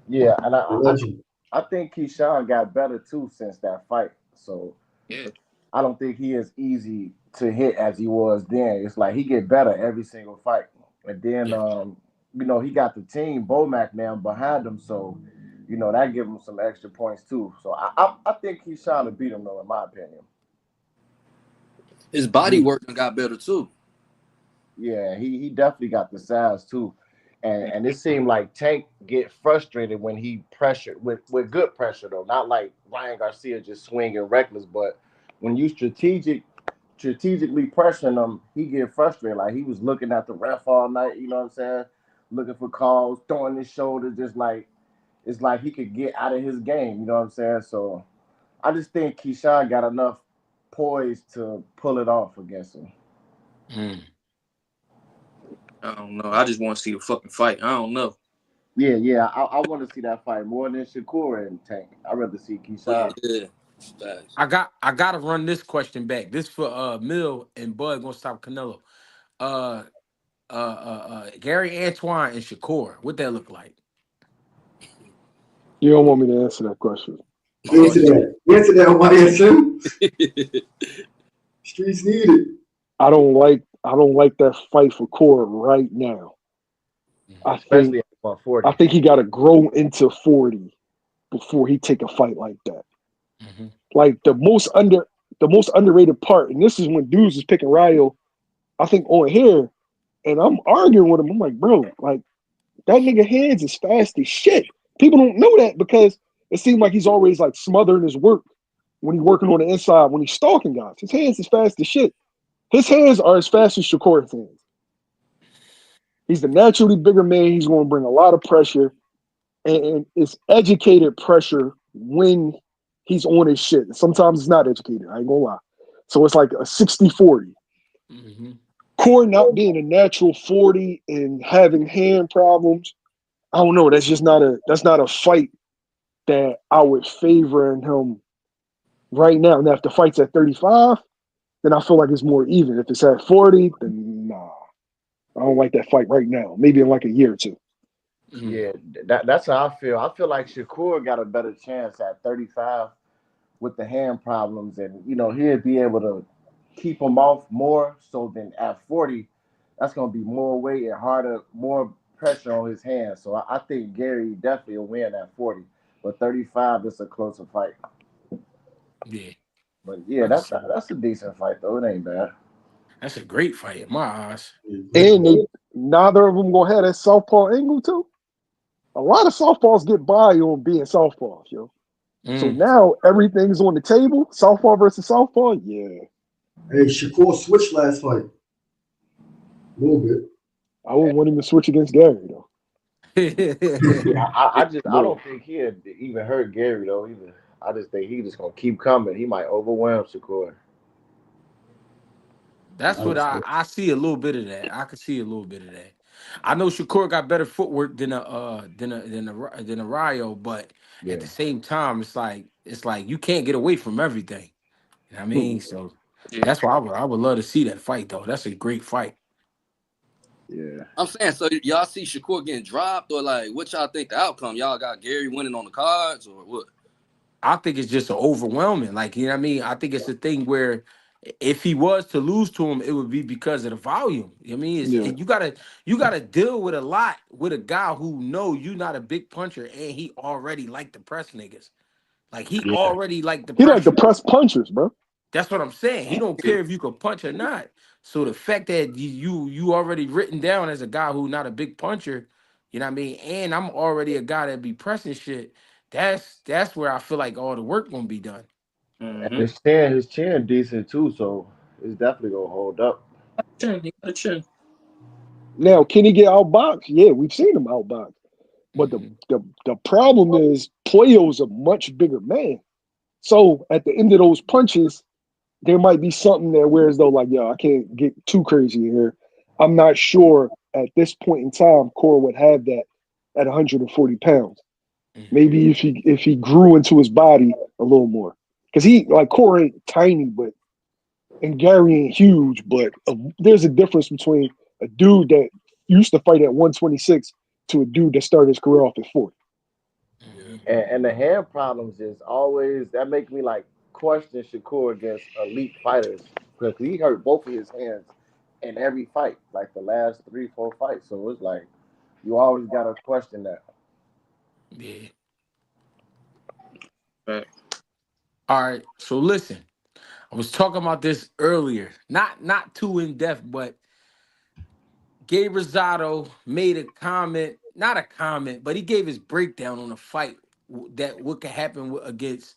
Yeah, and Legend. I think Keyshawn got better too since that fight. So Yeah. I don't think he is easy to hit as he was then. It's like he get better every single fight. And then Yeah. he got the team Bomac now behind him, so that give him some extra points too. So I think Keyshawn will beat him though, in my opinion. His body work done got better too. Yeah, he definitely got the size too. And it seemed like Tank get frustrated when he pressured with good pressure though, not like Ryan Garcia just swinging reckless, but when you strategically pressuring him, he get frustrated. Like he was looking at the ref all night, you know what I'm saying? Looking for calls, throwing his shoulder, just like it's like he could get out of his game, you know what I'm saying? So I just think Keyshawn got enough poise to pull it off against him. Mm. I don't know. I just want to see the fucking fight. I don't know. Yeah. I want to see that fight more than Shakur and Tank. I'd rather see Keyshawn. Yeah. Facts. I gotta run this question back. This for Mill and Bud gonna stop Canelo. Uh Gary Antoine and Shakur. What that look like? You don't want me to answer that question. Oh, Answer that. Answer that, YSM. Streets need it. I don't like that fight for Cora right now. Especially at 140. I think he got to grow into 40 before he take a fight like that. mm-hmm. Like the most underrated part, and this is when dudes is picking Ryo, I think on here, and I'm arguing with him. I'm like, bro, like that nigga hands is fast as shit. People don't know that because it seems like he's always like smothering his work when he's working on the inside, when he's stalking guys. His hands is fast as shit. His hands are as fast as Shakur's hands. He's the naturally bigger man. He's going to bring a lot of pressure, and it's educated pressure when he's on his shit. Sometimes it's not educated. I ain't going to lie. So it's like a 60-40. Mm-hmm. Corey not being a natural 40 and having hand problems, I don't know. That's not a fight that I would favor in him right now. Now, if the fight's at 35, then I feel like it's more even. If it's at 40, then nah. I don't like that fight right now. Maybe in like a year or two. Mm-hmm. Yeah, that's how I feel. I feel like Shakur got a better chance at 35 with the hand problems, and he'll be able to keep him off more. So then at 40, that's gonna be more weight and harder, more pressure on his hands. So I think Gary definitely will win at 40, but 35 is a closer fight. Yeah. But yeah, that's a decent fight though. It ain't bad. That's a great fight in my eyes. And neither of them gonna have that southpaw angle too. A lot of softballs get by on being southpaws, yo. So now everything's on the table. Southpaw versus southpaw, yeah. Hey, Shakur switched last fight. A little bit. I would want him to switch against Gary though. I Bro, don't think he'd even hurt Gary though either. I just think he's just gonna keep coming. He might overwhelm Shakur. That's what I see a little bit of that. I could see a little bit of that. I know Shakur got better footwork than a Ryo, but at Yeah. the same time, it's like you can't get away from everything. You know what I mean? So Yeah. that's why I would love to see that fight though. That's a great fight. Yeah. I'm saying, so y'all see Shakur getting dropped, or like, what y'all think the outcome? Y'all got Gary winning on the cards, or what? I think it's just overwhelming. Like, you know what I mean? I think it's a thing where if he was to lose to him, it would be because of the volume. You know what I mean? yeah. You gotta deal with a lot with a guy who know you not a big puncher and he already like the press niggas. Like he Yeah. already like the He like the pressure. press punchers, bro. That's what I'm saying. He don't Yeah. care if you can punch or not. So the fact that you already written down as a guy who not a big puncher, you know what I mean? And I'm already a guy that be pressing shit. That's where I feel like all the work gonna be done. And Mm-hmm. his chin decent too, so it's definitely gonna hold up. Chin, he got a chin. Now, can he get outboxed? Yeah, we've seen him outboxed. But Mhm. the problem is Puello's a much bigger man. So at the end of those punches, there might be something there where as though like, yo, I can't get too crazy in here. I'm not sure at this point in time Cora would have that at 140 pounds. Mhm. Maybe if he grew into his body a little more. Because he like Cora ain't tiny, but and Gary ain't huge, but there's a difference between a dude that used to fight at 126 to a dude that started his career off at 40. Mhm. And the hand problems is always that make me like question Shakur against elite fighters because he hurt both of his hands in every fight, like the last 3, 4 fights. So it's like you always gotta question that. Yeah. Right. All right. So listen, I was talking about this earlier. Not too in depth, but Gabe Rosado made a comment, not a comment, but he gave his breakdown on a fight that what could happen against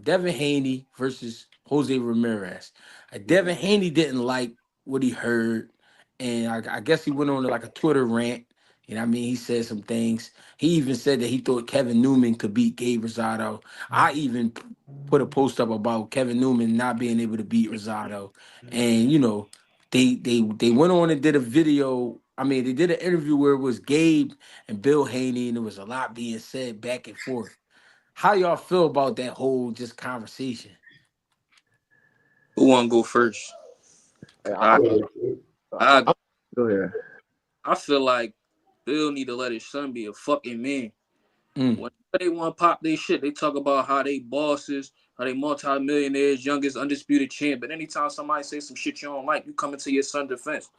Devin Haney versus Jose Ramirez. Devin Haney didn't like what he heard, and I guess he went on like a Twitter rant. You know what I mean? He said some things. He even said that he thought Kevin Newman could beat Gabe Rosado. I even put a post up about Kevin Newman not being able to beat Rosado. And they went on and did a video. I mean, they did an interview where it was Gabe and Bill Haney, and there was a lot being said back and forth. How y'all feel about that whole just conversation? Who want to go first? And I, I I, go ahead. I feel like Bill need to let his son be a fucking man. Mm, When they want to pop their shit, they talk about how they bosses, how they multi-millionaires, youngest undisputed champ. But anytime somebody say some shit you don't like, you come into your son's defense.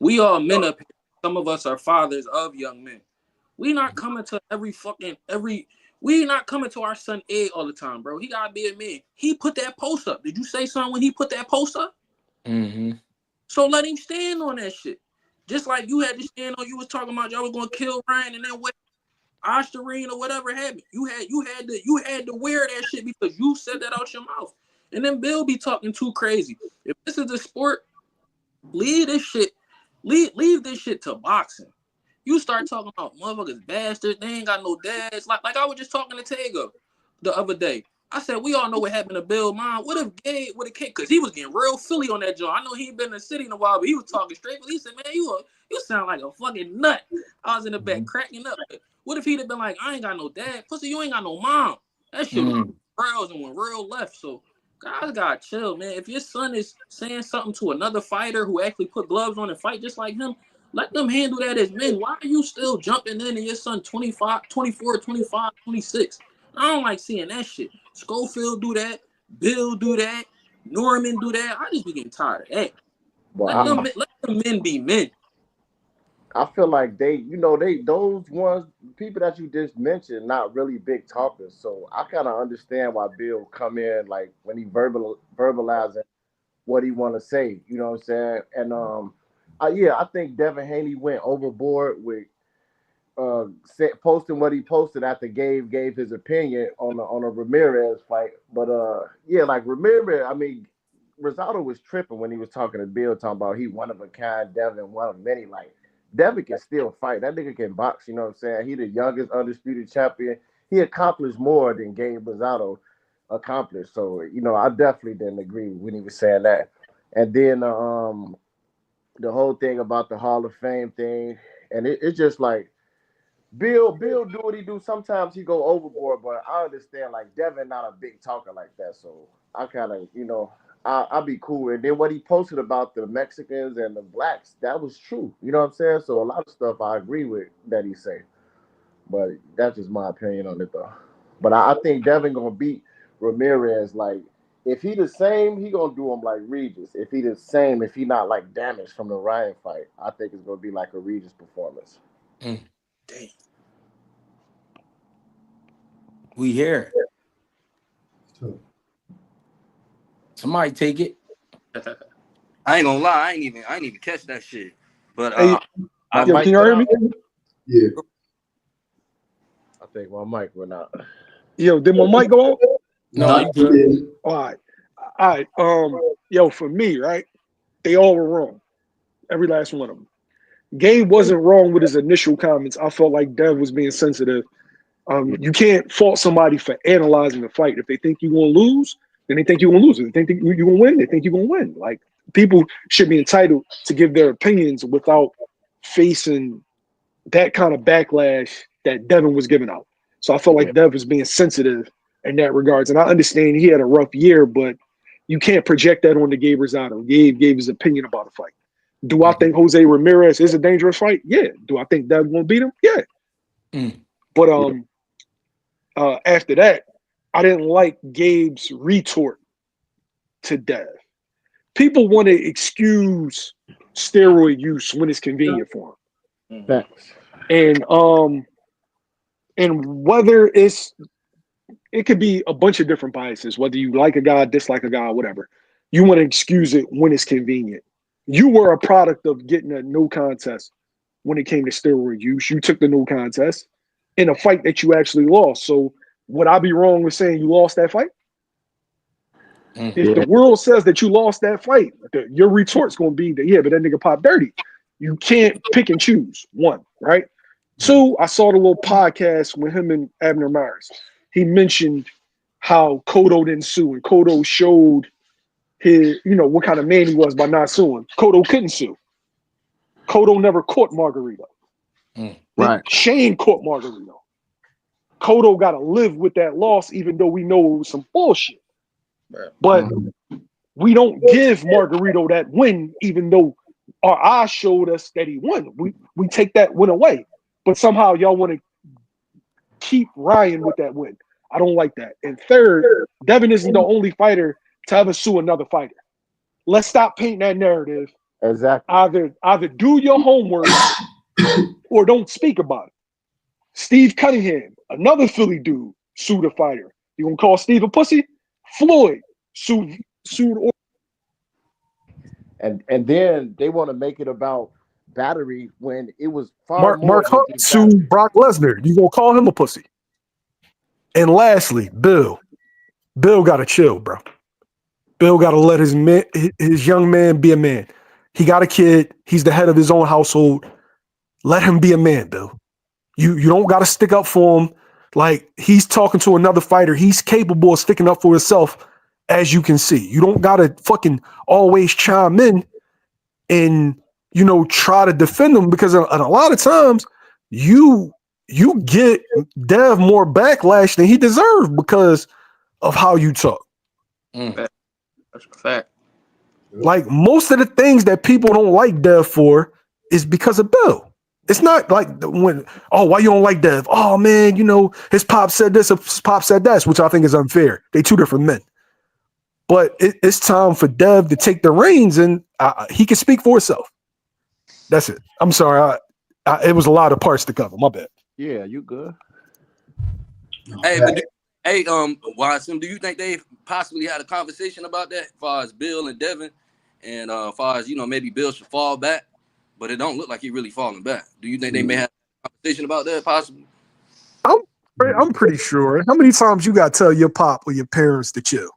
We all men up here. Some of us are fathers of young men. We not coming to every. We not coming to our son A all the time, bro. He gotta be a man. He put that post up. Did you say something when he put that post up? mm-hmm. So let him stand on that shit. Just like you had to stand on. You was talking about y'all was gonna kill Ryan, and then what? Osterine or whatever happened. You had to wear that shit because you said that out your mouth. And then Bill be talking too crazy. If this is a sport, leave this shit. Leave this shit to boxing. You start talking about motherfuckers bastards. They ain't got no dads. Like I was just talking to Tego the other day. I said we all know what happened to Bill Mom. What if Gabe would have kicked? Cause he was getting real Philly on that joint. I know he ain't been in the city in a while, but he was talking straight. He said, "Man, you sound like a fucking nut." I was in the back cracking up. What if he'd have been like, "I ain't got no dad, pussy. You ain't got no mom." That shit was Mm, real and went real left. So guys gotta chill, man. If your son is saying something to another fighter who actually put gloves on and fight just like him, let them handle that as men. Why are you still jumping in and your son 25, 24, 25, 26? I don't like seeing that shit. Schofield do that. Bill do that. Norman do that. I just be getting tired of that. But mm, Let them men be men. I feel like they those ones people that you just mentioned not really big talkers. So I kind of understand why Bill come in like when he verbalizing what he want to say. You know what I'm saying? And yeah, I think Devin Haney went overboard with posting what he posted after Gabe gave his opinion on a Ramirez fight. But yeah, like Ramirez, I mean, Rosado was tripping when he was talking to Bill, talking about he one of a kind, Devin one of many. Like Devin can still fight. That nigga can box. You know what I'm saying? He the youngest undisputed champion. He accomplished more than Gabe Rosado accomplished. So I definitely didn't agree when he was saying that. And then the whole thing about the Hall of Fame thing, and it's just like Bill do what he do. Sometimes he go overboard, but I understand like Devin not a big talker like that. So I kind of I'll be cool. And then what he posted about the Mexicans and the blacks, that was true. You know what I'm saying? So a lot of stuff I agree with that he say. But that's just my opinion on it though. But I think Devin gonna beat Ramirez. Like if he the same, he gonna do him like Regis. If he the same, if he not like damaged from the Ryan fight, I think it's gonna be like a Regis performance. Damn. We here. Somebody take it. I ain't gonna lie, I ain't even catch that shit. But Hey, My yo, mic can you hear me? Yeah. I think my mic went out. Yo, did my mic go out? No, you good. All right. Yo, for me, right? They all were wrong. Every last one of them. Gabe wasn't wrong with his initial comments. I felt like Dev was being sensitive. You can't fault somebody for analyzing the fight. If they think you're going to lose, then they think you're going to lose. If they think you're going to win, they think you're going to win. Like, people should be entitled to give their opinions without facing that kind of backlash that Devin was giving out. So I felt like Dev was being sensitive in that regards. And I understand he had a rough year, but you can't project that on the Gabe Rosado. Gabe gave his opinion about the fight. Do I think Jose Ramirez is a dangerous fight? Yeah. Do I think Dev won't beat him? Yeah. But after that, I didn't like Gabe's retort to Dev. People want to excuse steroid use when it's convenient for them. Thanks. And whether it could be a bunch of different biases, whether you like a guy, dislike a guy, whatever. You want to excuse it when it's convenient. You were a product of getting a no contest when it came to steroid use. You took the no contest in a fight that you actually lost. So would I be wrong with saying you lost that fight? If the world says that you lost that fight, your retort's going to be that, yeah, but that nigga popped dirty. You can't pick and choose, one, right? Two, I saw the little podcast with him and Abner Myers. He mentioned how Cotto didn't sue, and Cotto showed his, what kind of man he was by not suing. Cotto couldn't sue. Cotto never caught Margarito. Right. Shane caught Margarito. Cotto got to live with that loss, even though we know it was some bullshit. But we don't give Margarito that win, even though our eyes showed us that he won. We take that win away. But somehow y'all want to keep Ryan with that win. I don't like that. And third, Devin isn't the only fighter to ever sue another fighter. Let's stop painting that narrative. Exactly. Either do your homework or don't speak about it. Steve Cunningham, another Philly dude, sued a fighter. You gonna call Steve a pussy? Floyd sued. And then they want to make it about battery when it was far more. Mark Hunt sued Brock Lesnar. You gonna call him a pussy? And lastly, Bill got to chill, bro. Bill got to let his young man be a man. He got a kid. He's the head of his own household. Let him be a man, Bill. You don't got to stick up for him. Like, he's talking to another fighter. He's capable of sticking up for himself, as you can see. You don't got to fucking always chime in and, try to defend him, because a lot of times you get Dev more backlash than he deserved because of how you talk. That's a fact. Like, most of the things that people don't like Dev for is because of Bill. It's not like why you don't like Dev? Oh man, his pop said this, his pop said that, which I think is unfair. They two different men. But it's time for Dev to take the reins, and he can speak for himself. That's it. I'm sorry. It was a lot of parts to cover. My bad. Yeah, you good. Hey, Watson, do you think they possibly had a conversation about that, as far as Bill and Devin, and as far as maybe Bill should fall back, but it don't look like he really falling back? Do you think they may have a conversation about that, possibly? I'm pretty sure. How many times you got to tell your pop or your parents to chill?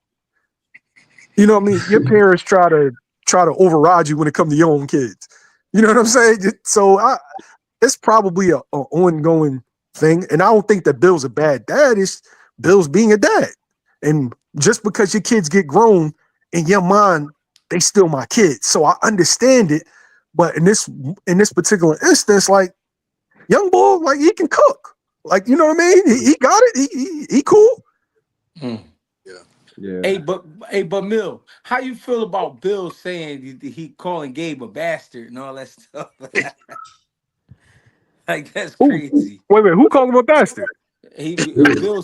You know what I mean? Your parents try to override you when it comes to your own kids. You know what I'm saying? So it's probably a ongoing thing, and I don't think that Bill's a bad dad. It's Bill's being a dad, and just because your kids get grown in your mind, they still my kids. So I understand it, but in this particular instance, like young boy, like he can cook, like you know what I mean. He got it. He cool. Mm. Yeah. Hey, but Mill, how you feel about Bill saying he calling Gabe a bastard and all that stuff? Like that's Who, crazy. wait a minute, who called him a bastard? Bill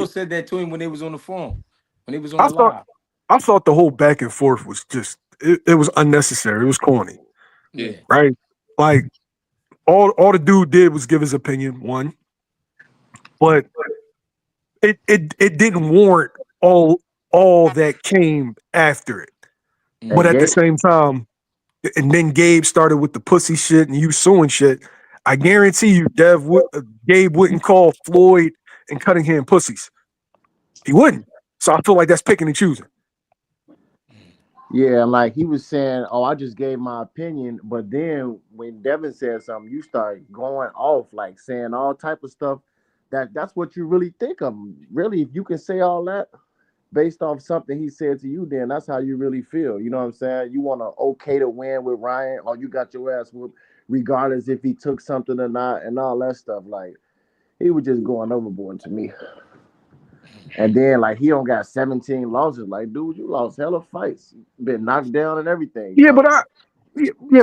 said that to him when they was on the phone, when they was on I the thought live. I thought the whole back and forth was just it was unnecessary. It was corny, Yeah. right? Like all the dude did was give his opinion, one, but it didn't warrant all that came after it. But And Mm. at the Gabe, same time, and then Gabe started with the pussy shit and you suing shit. I guarantee you, Gabe wouldn't call Floyd and Cunningham pussies. He wouldn't. So I feel like that's picking and choosing. yeah, like he was saying, "Oh, I just gave my opinion," but then when Devin said something, you start going off, like saying all type of stuff. That's what you really think of him. Really, if you can say all that based off something he said to you, then that's how you really feel. You know what I'm saying? You want to okay to win with Ryan, or you got your ass whooped, regardless if he took something or not, and all that stuff. Like he was just going overboard to me. And then like he don't got 17 losses. Like, dude, you lost hella fights. Been knocked down and everything. Yeah, but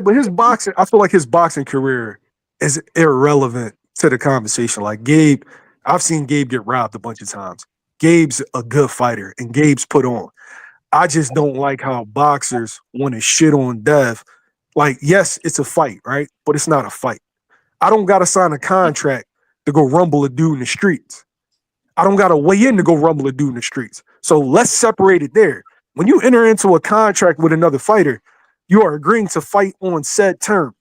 but his boxing, I feel like his boxing career is irrelevant to the conversation. Like Gabe, I've seen Gabe get robbed a bunch of times. Gabe's a good fighter and Gabe's put on. I just don't like how boxers want to shit on Dev. Like, yes, it's a fight, right? But it's not a fight. I don't gotta sign a contract to go rumble a dude in the streets. I don't gotta weigh in to go rumble a dude in the streets. So let's separate it there. When you enter into a contract with another fighter, you are agreeing to fight on said terms.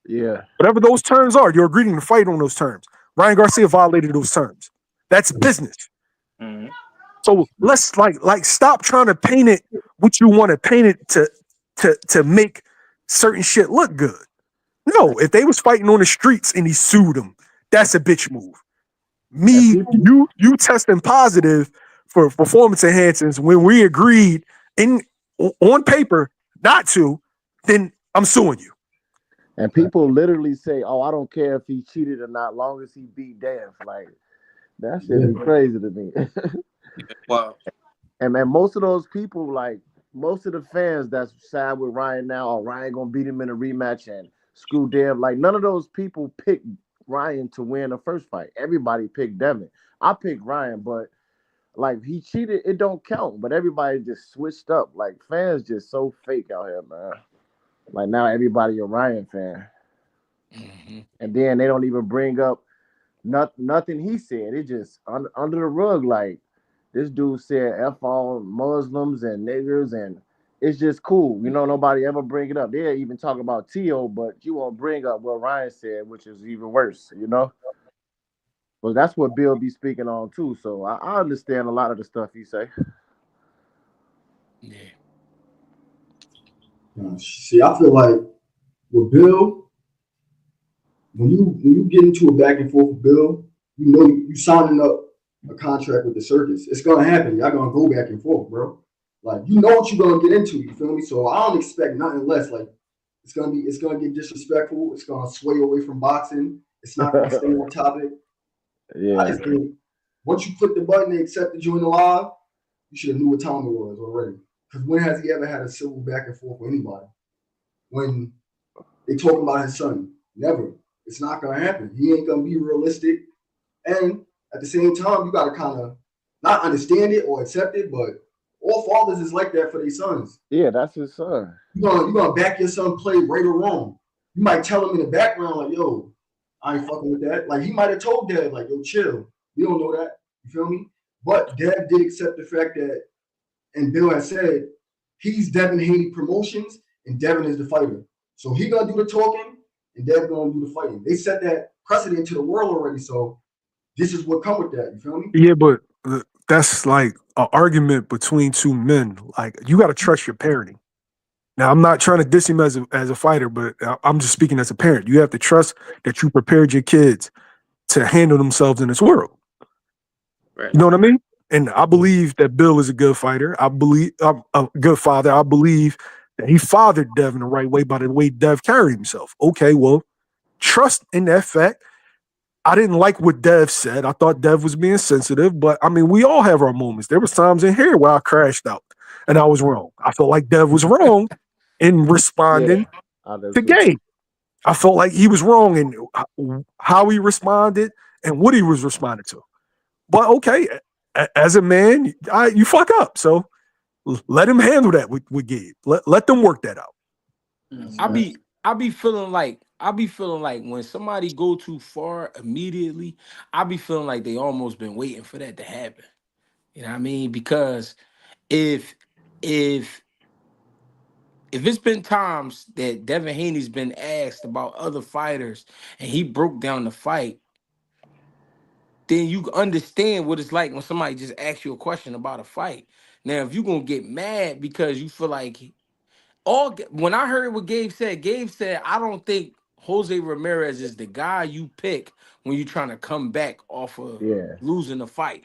Yeah. Whatever those terms are, you're agreeing to fight on those terms. Ryan Garcia violated those terms. That's business. Mhm. So let's like stop trying to paint it what you want to paint it to make certain shit look good. No, if they was fighting on the streets and he sued them, that's a bitch move. And Me, people you testing positive for performance enhancements when we agreed in on paper not to, then I'm suing you. and people literally say, "Oh, I don't care if he cheated or not, long as he beat Dev." Like that should be crazy to me. Wow. And man, most of those people, like most of the fans that's side with Ryan now, or Ryan gonna beat him in a rematch and screw Dev. Like none of those people picked Ryan to win the first fight. Everybody picked Devin. I picked Ryan, but like he cheated, it don't count. But everybody just switched up. Like fans just so fake out here, man. Like now everybody a Ryan fan, Mhm. and then they don't even bring up nothing he said. It just under the rug. Like this dude said F all Muslims and niggers, and it's just cool. You know, nobody ever bring it up. They even talk about T.O., but you won't bring up what Ryan said, which is even worse, you know? Well, that's what Bill be speaking on too. So I understand a lot of the stuff he say. Yeah. See, I feel like with Bill, when you get into a back and forth with Bill, you know you signing up a contract with the circus. It's gonna happen. Y'all gonna go back and forth, bro. Like you know what you're gonna get into. You feel me? So I don't expect nothing less. Like it's gonna get disrespectful. It's gonna sway away from boxing. It's not gonna stay on topic. I Yeah. just think once you click the button and accept to join the live, you should have knew what time it was already. Because when has he ever had a civil back and forth with anybody? When they talking about his son, never. It's not gonna happen. He ain't gonna be realistic. And at the same time, you gotta kind of not understand it or accept it, but all fathers is like that for their sons. Yeah, that's his son. You gonna back your son play right or wrong. You might tell him in the background, like, yo, I ain't fucking with that. Like he might have told Dad, like, yo, chill. We don't know that. You feel me? But Dad did accept the fact that, and Bill has said, he's Devin Haney Promotions, and Devin is the fighter. So he gonna do the talking, and Dad gonna do the fighting. They set that precedent to the world already. So this is what come with that. You feel me? Yeah, but that's like an argument between two men. Like you got to trust your parenting. Now, I'm not trying to diss him as a fighter, but I'm just speaking as a parent. You have to trust that you prepared your kids to handle themselves in this world. Right. You know what I mean? And I believe that Bill is a good fighter. I believe I'm a good father. I believe that he fathered Dev in the right way by the way Dev carried himself. Okay, well, trust in that fact. I didn't like what Dev said. I thought Dev was being sensitive, but I mean, we all have our moments. There was times in here where I crashed out and I was wrong. I felt like Dev was wrong in responding I do to too. Gabe. I felt like he was wrong in how he responded and what he was responding to. But okay, as a man, you fuck up. So let him handle that with Gabe. Let them work that out. I be feeling like when somebody go too far immediately, I be feeling like they almost been waiting for that to happen. You know what I mean? Because if if if it's been times that Devin Haney's been asked about other fighters and he broke down the fight, then you understand what it's like when somebody just asks you a question about a fight. Now, if you're gonna get mad because you feel like when I heard what Gabe said, I don't think Jose Ramirez is the guy you pick when you're trying to come back off of Yeah. losing a fight.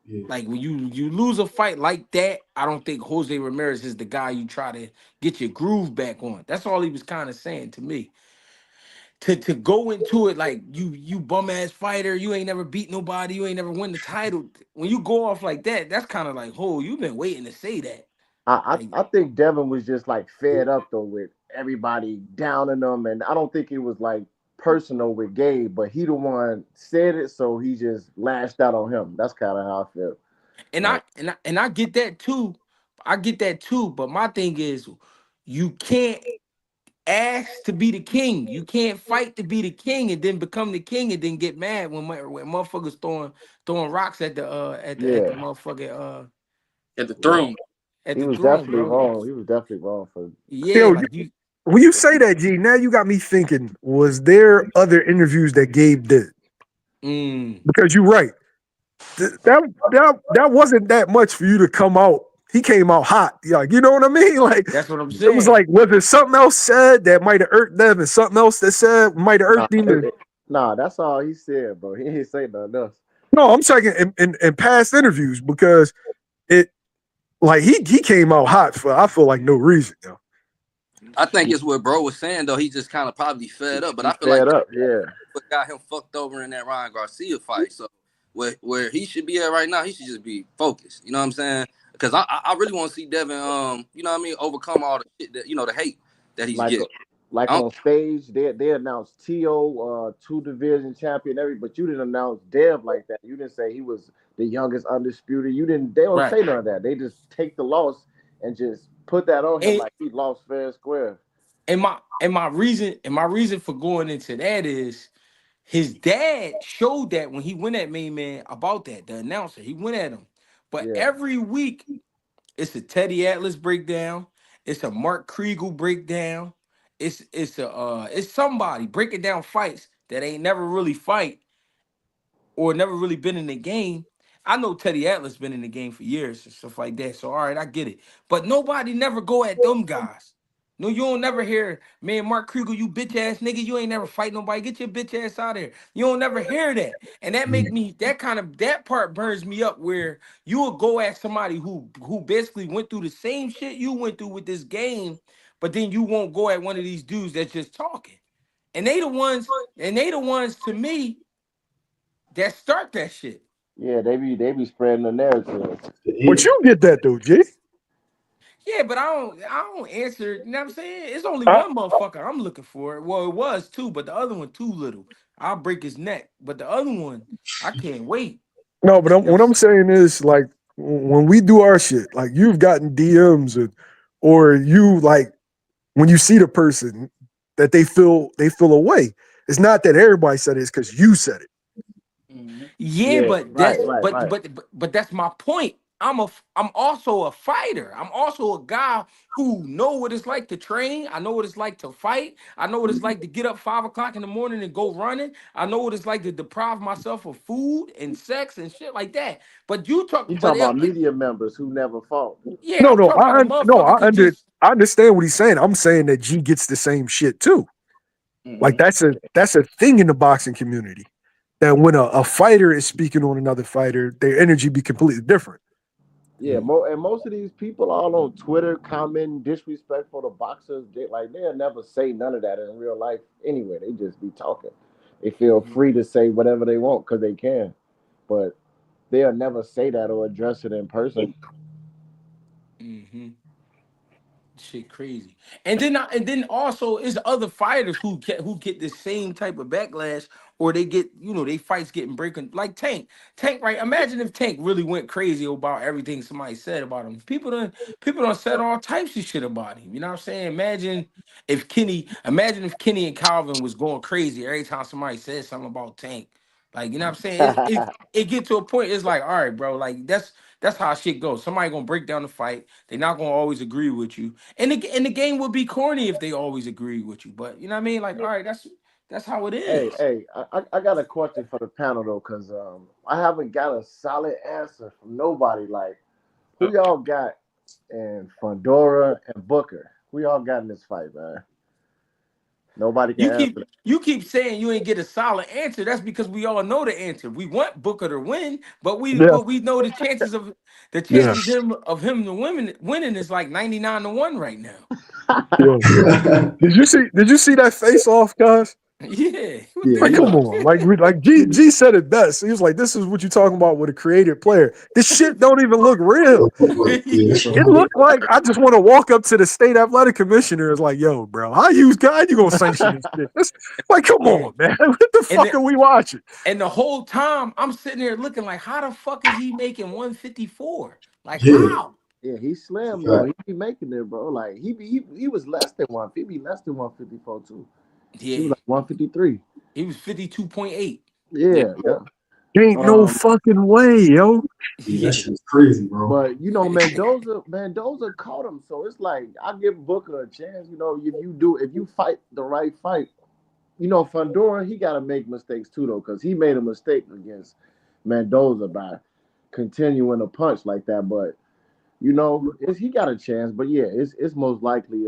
Yeah. Like when you lose a fight like that, I don't think Jose Ramirez is the guy you try to get your groove back on. That's all he was kind of saying to me. To go into it like you bum ass fighter, you ain't never beat nobody, you ain't never win the title. When you go off like that, that's kind of like, oh, you've been waiting to say that. Like, I think Devin was just like fed up though with everybody downing him, and I don't think it was like personal with Gabe, but he the one said it, so he just lashed out on him. That's kind of how I feel. and Like, I get that too. I get that too. But my thing is, you can't ask to be the king. You can't fight to be the king and then become the king and then get mad when motherfuckers throwing rocks at the yeah, motherfucking At the yeah, throne. at he the was throne, definitely bro. wrong. He was definitely wrong for. Yeah, Yo, like you. when you say that, G, now you got me thinking, was there other interviews that Gabe did? Mm, Because you're right. That wasn't that much for you to come out. He came out hot. Like, you know what I mean? Like, that's what I'm it was saying. like, was there something else said that might have irked them and something else that said might have Nah, irked him? nah, that's all he said, bro. He didn't say nothing else. No, I'm talking in past interviews because it like he came out hot for I feel like no reason. Yo. I think it's what bro was saying though. He just kind of probably fed up, but He I feel like fed that's up, yeah. what got him fucked over in that Ryan Garcia fight. So where he should be at right now, he should just be focused. You know what I'm saying? Because I really want to see Devin, you know what I mean, overcome all the shit that the hate that he's Like getting. like I don't, on stage, they announced T.O. 2 division champion, but you didn't announce Dev like that. You didn't say he was the youngest undisputed. You didn't. They don't Right. say none of that. They just take the loss and just put that on him And like he lost fair and square. my reason for going into that is his dad showed that when he went at Main Man about that, the announcer, he went at him. But Yeah, every week it's a Teddy Atlas breakdown, it's a Mark Kriegel breakdown, it's somebody breaking down fights that ain't never really fight or never really been in the game. I know Teddy Atlas been in the game for years and stuff like that. So all right, I get it. But nobody never go at them guys. No, you don't never hear, man, Mark Kriegel, you bitch ass nigga, you ain't never fight nobody. Get your bitch ass out of here. You don't never hear that. And that make me that part burns me up where you will go at somebody who basically went through the same shit you went through with this game, but then you won't go at one of these dudes that's just talking. And they the ones to me that start that shit. yeah. They be spreading the narrative. But you get that though, G. Yeah, but I don't answer. You know what I'm saying? It's only I, one motherfucker I'm looking for. Well, it was two, but the other one too little. I'll break his neck. But the other one, I can't wait. no, but You know what what I'm saying is like when we do our shit, like you've gotten DMs or you like when you see the person that they feel away. It's not that everybody said it, it's because you said it. Yeah, Yeah, but right, that's right, but right. but but but that's my point. I'm also a fighter. I'm also a guy who know what it's like to train. I know what it's like to fight. I know what it's like to get up 5 o'clock in the morning and go running. I know what it's like to deprive myself of food and sex and shit like that. But you talk, You but talking about media members who never fought. yeah, I'm talking about a motherfucker could just. I understand what he's saying. I'm saying that G gets the same shit too. Like that's a thing in the boxing community. That when a fighter is speaking on another fighter, their energy be completely different. Yeah, and most of these people all on Twitter commenting disrespectful to boxers. They'll never say none of that in real life anyway. They just be talking. They feel free to say whatever they want because they can, but they'll never say that or address it in person. Mm-hmm. Shit crazy. And then also is other fighters who get the same type of backlash, or they get, they fights getting breaking like Tank, right? Imagine if Tank really went crazy about everything somebody said about him. People don't said all types of shit about him. You know what I'm saying? Imagine if Kenny and Calvin was going crazy every time somebody said something about Tank. Like, you know what I'm saying? It get to a point, it's like, all right, bro, like that's how shit goes. Somebody gonna break down the fight. They're not gonna always agree with you. And the game would be corny if they always agree with you. But you know what I mean? Like, all right, that's how it Hey, is. hey, I got a question for the panel though, because I haven't got a solid answer from nobody. Like, who y'all got in Fondora and Booker? Who y'all got in this fight, man? Nobody can You answer keep that. you keep saying you ain't get a solid answer. That's because we all know the answer. We want Booker to win, but we Yeah, but we know the yeah, chances of him to winning is like 99-1 right now. yeah. Did you see that face off, guys? Yeah. What Yeah, the Like, he come was. fuck? on. Like G said it best. He was like, this is what you talking about with a creative player. This shit don't even look real. Yeah, that's It right. looked like I just want to walk up to the state athletic commissioner. Is like, yo, bro, how you gonna sanction this shit? Like, come Yeah. on, man. What the And fuck the, are we watching? and the whole time I'm sitting there looking like, how the fuck is he making 154? Like, Yeah, how? Yeah, he it's a slim though. fact. He be making it, bro. Like he was less than one. He be less than 154 too. He was Yeah. like 153. He was 52.8. Yeah. Yeah, yeah. Ain't no Um, fucking way, yo. Yeah, that Yeah. shit's crazy, bro. but Mendoza caught him, so it's like I give Booker a chance. If you fight the right fight, Fundora, he got to make mistakes too, though, because he made a mistake against Mendoza by continuing to punch like that. But he got a chance. But yeah, it's most likely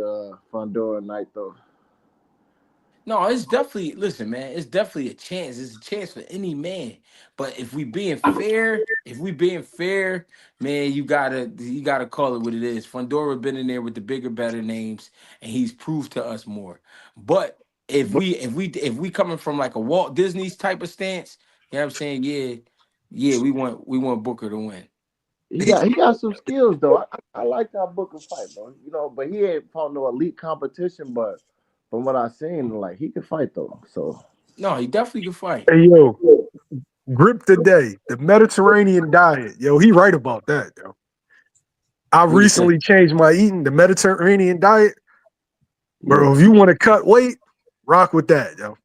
Fundora night though. No, it's definitely, listen, man, it's definitely a chance. It's a chance for any man. But if we being fair, man, you gotta call it what it is. Fundora been in there with the bigger, better names, and he's proved to us more. But if we coming from like a Walt Disney's type of stance, you know what I'm saying? Yeah, yeah, we want Booker to win. He got some skills though. I like how Booker fight, bro. But he ain't fought no elite competition. But from what I seen, like he can fight though. So No, he definitely can fight. Hey, yo, grip today. The Mediterranean diet. Yo, he right about that, yo. I What do you say? recently changed my eating. The Mediterranean diet, bro. yeah, If you want to cut weight, rock with that, yo.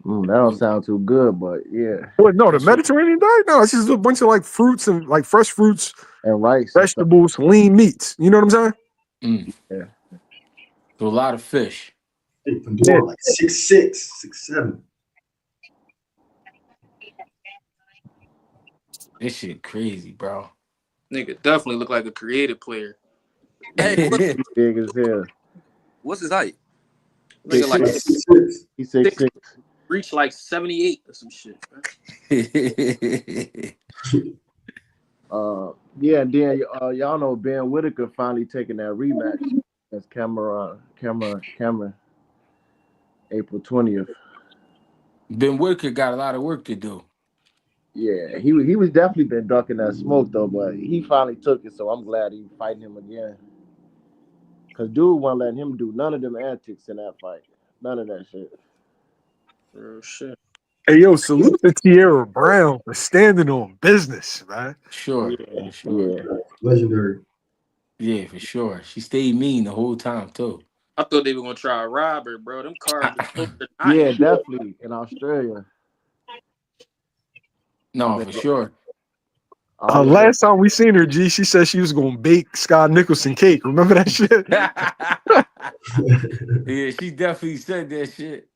that don't sound too good, but yeah, What? No, the That's what. Mediterranean diet. No, it's just a bunch of like fruits and like fresh fruits, and rice and stuff. vegetables, lean meats. You know what I'm saying? Mm, Yeah, so a lot of fish. I think Yeah. Pandora like 6'6", 6'7". This shit crazy, bro. Nigga definitely look like a creative player. yeah. Hey, He big as hell. what's his height? Nigga Six like Like six. 6'6". He's six six, six. reach like 78 or some shit. Man. Yeah, and then y'all know Ben Whitaker finally taking that rematch against Cameron, April 20th. Ben Wicker got a lot of work to do. Yeah, he was definitely been ducking that smoke though, but he finally took it, so I'm glad he fighting him again. Cause dude wasn't letting him do none of them antics in that fight, none of that shit. Real shit. Hey, yo, salute to Tierra Brown for standing on business, man. Sure, Yeah, for sure. yeah, Legendary. Yeah, for sure. She stayed mean the whole time too. I thought they were gonna try a robber, bro. Them cars was close to yeah, dying. definitely in Australia. I No, mean, for sure. I don't know. Last time we seen her, G, she said she was gonna bake Scott Nicholson cake. Remember that shit? Yeah, she definitely said that shit.